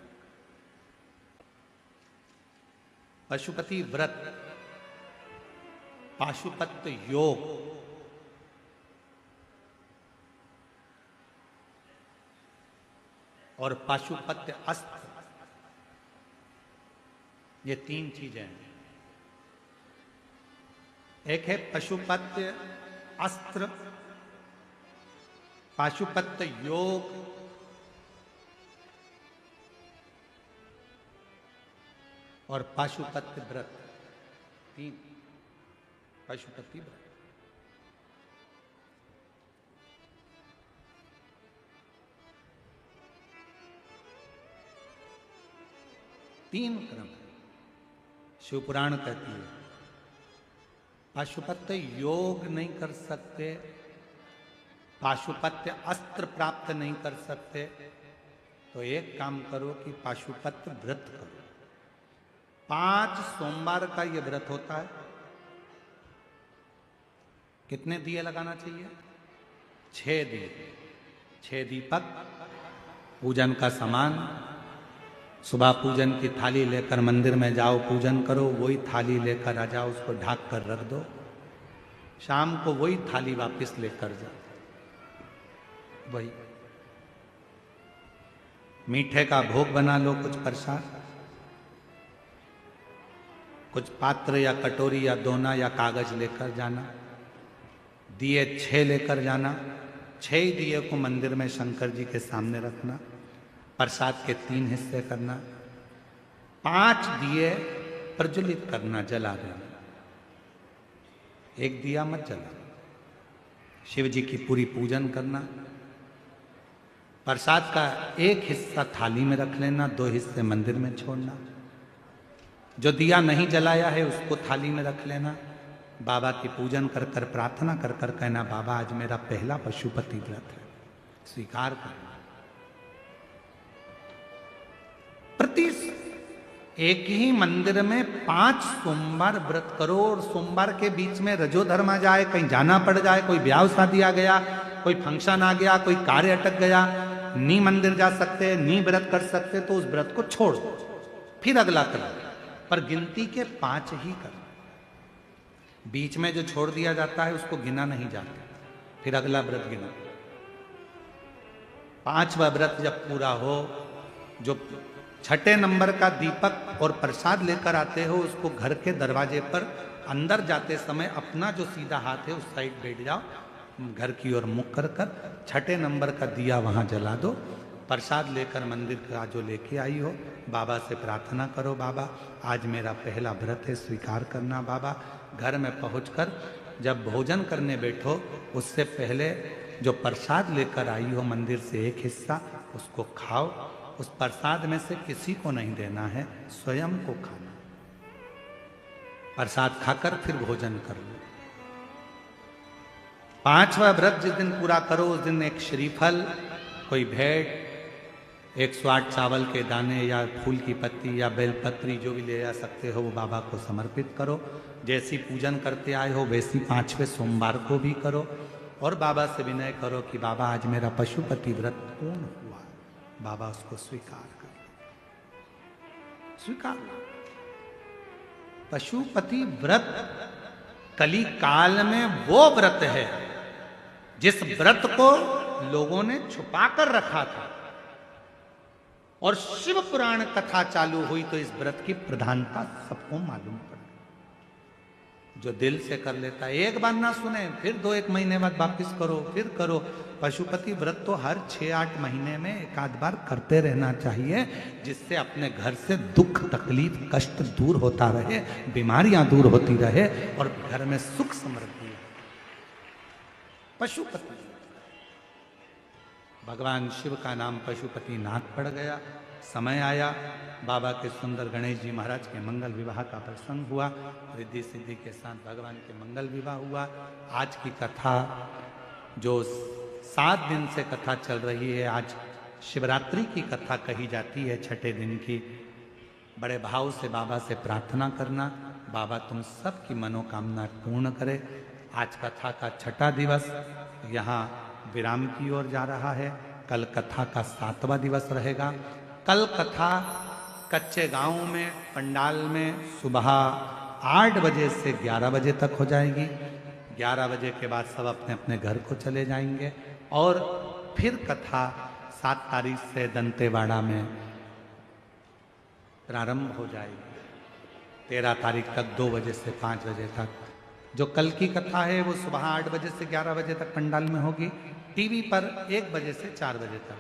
पशुपति व्रत, पाशुपत्य योग, और पाशुपत्य अस्त्र, ये तीन चीजें हैं। एक है पशुपत्य अस्त्र, पाशुपत्य योग और पाशुपत्य व्रत। तीन पशुपति व्रत। तीन क्रम शिवपुराण कहती है। पाशुपत्य योग नहीं कर सकते, पाशुपत्य अस्त्र प्राप्त नहीं कर सकते, तो एक काम करो कि पाशुपत्य व्रत करो। 5 सोमवार का ये व्रत होता है। कितने दिए लगाना चाहिए? 6 दिए, 6 दीपक, पूजन का सामान। सुबह पूजन की थाली लेकर मंदिर में जाओ, पूजन करो, वही थाली लेकर आ जाओ, उसको ढक कर रख दो। शाम को वही थाली वापस लेकर जाओ। वही मीठे का भोग बना लो, कुछ प्रसाद, कुछ पात्र या कटोरी या दोना या कागज लेकर जाना। दिए 6 लेकर जाना। 6 दिए को मंदिर में शंकर जी के सामने रखना। प्रसाद के 3 हिस्से करना। 5 दिए प्रज्वलित करना, जला देना। 1 दिया मत जला। शिव जी की पूरी पूजन करना। प्रसाद का 1 हिस्सा थाली में रख लेना, 2 हिस्से मंदिर में छोड़ना। जो दिया नहीं जलाया है उसको थाली में रख लेना। बाबा की पूजन कर कर, प्रार्थना कर कर कहना, बाबा आज मेरा पहला पशुपति व्रत है, स्वीकार करना। प्रति एक ही मंदिर में 5 सोमवार व्रत करो, और सोमवार के बीच में रजोधर्म आ जाए, कहीं जाना पड़ जाए, कोई ब्याह शादी आ गया, कोई फंक्शन आ गया, कोई कार्य अटक गया, नी मंदिर जा सकते, नी व्रत कर सकते, तो उस व्रत को छोड़ दो, फिर अगला करो। पर गिनती के 5 ही कर। बीच में जो छोड़ दिया जाता है उसको गिना नहीं जाता, फिर अगला व्रत गिना। 5वां व्रत जब पूरा हो, जो 6ठे नंबर का दीपक और प्रसाद लेकर आते हो, उसको घर के दरवाजे पर अंदर जाते समय अपना जो सीधा हाथ है उस साइड बैठ जाओ, घर की ओर मुख कर कर 6ठे नंबर का दिया वहां जला दो। प्रसाद लेकर मंदिर का जो लेके आई हो, बाबा से प्रार्थना करो, बाबा आज मेरा पहला व्रत है, स्वीकार करना बाबा। घर में पहुंचकर जब भोजन करने बैठो उससे पहले जो प्रसाद लेकर आई हो मंदिर से एक हिस्सा उसको खाओ। उस प्रसाद में से किसी को नहीं देना है, स्वयं को खाना। प्रसाद खाकर फिर भोजन कर लो। 5वां व्रत जिस दिन पूरा करो उस दिन एक श्रीफल, कोई भेंट, 108 चावल के दाने या फूल की पत्ती या बेलपत्री जो भी ले जा सकते हो वो बाबा को समर्पित करो। जैसी पूजन करते आए हो वैसी 5वें सोमवार को भी करो और बाबा से विनय करो कि बाबा आज मेरा पशुपति व्रत पूर्ण हुआ। बाबा उसको स्वीकार कर, स्वीकार। पशुपति व्रत कली काल में वो व्रत है जिस व्रत को लोगों ने छुपा कर रखा था और शिव पुराण कथा चालू हुई तो इस व्रत की प्रधानता सबको मालूम पड़ गई। जो दिल से कर लेता है, एक बार ना सुने फिर 2-1 महीने बाद वापिस करो, फिर करो। पशुपति व्रत तो हर 6-8 महीने में एक आध बार करते रहना चाहिए, जिससे अपने घर से दुख तकलीफ कष्ट दूर होता रहे, बीमारियां दूर होती रहे और घर में सुख समृद्धि। पशुपति, भगवान शिव का नाम पशुपति नाथ पड़ गया। समय आया, बाबा के सुंदर गणेश जी महाराज के मंगल विवाह का प्रसंग हुआ, रिद्धि सिद्धि के साथ भगवान के मंगल विवाह हुआ। आज की कथा जो 7 दिन से कथा चल रही है, आज शिवरात्रि की कथा कही जाती है, 6ठे दिन की। बड़े भाव से बाबा से प्रार्थना करना, बाबा तुम सबकी मनोकामना पूर्ण करे। आज कथा का 6ठा दिवस यहाँ विराम की ओर जा रहा है। कल कथा का 7वां दिवस रहेगा। कल कथा कच्चे गांव में पंडाल में सुबह 8 बजे से 11 बजे तक हो जाएगी। 11 बजे के बाद सब अपने अपने घर को चले जाएंगे और फिर कथा 7 तारीख से दंतेवाड़ा में प्रारंभ हो जाएगी। 13 तारीख तक 2 बजे से 5 बजे तक। जो कल की कथा है वो सुबह 8 बजे से 11 बजे तक पंडाल में होगी। टीवी पर 1 बजे से 4 बजे तक।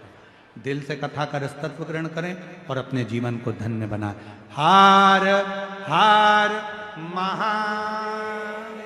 दिल से कथा का रसतत्व ग्रहण करें और अपने जीवन को धन्य बनाएं। हार हार महादेव।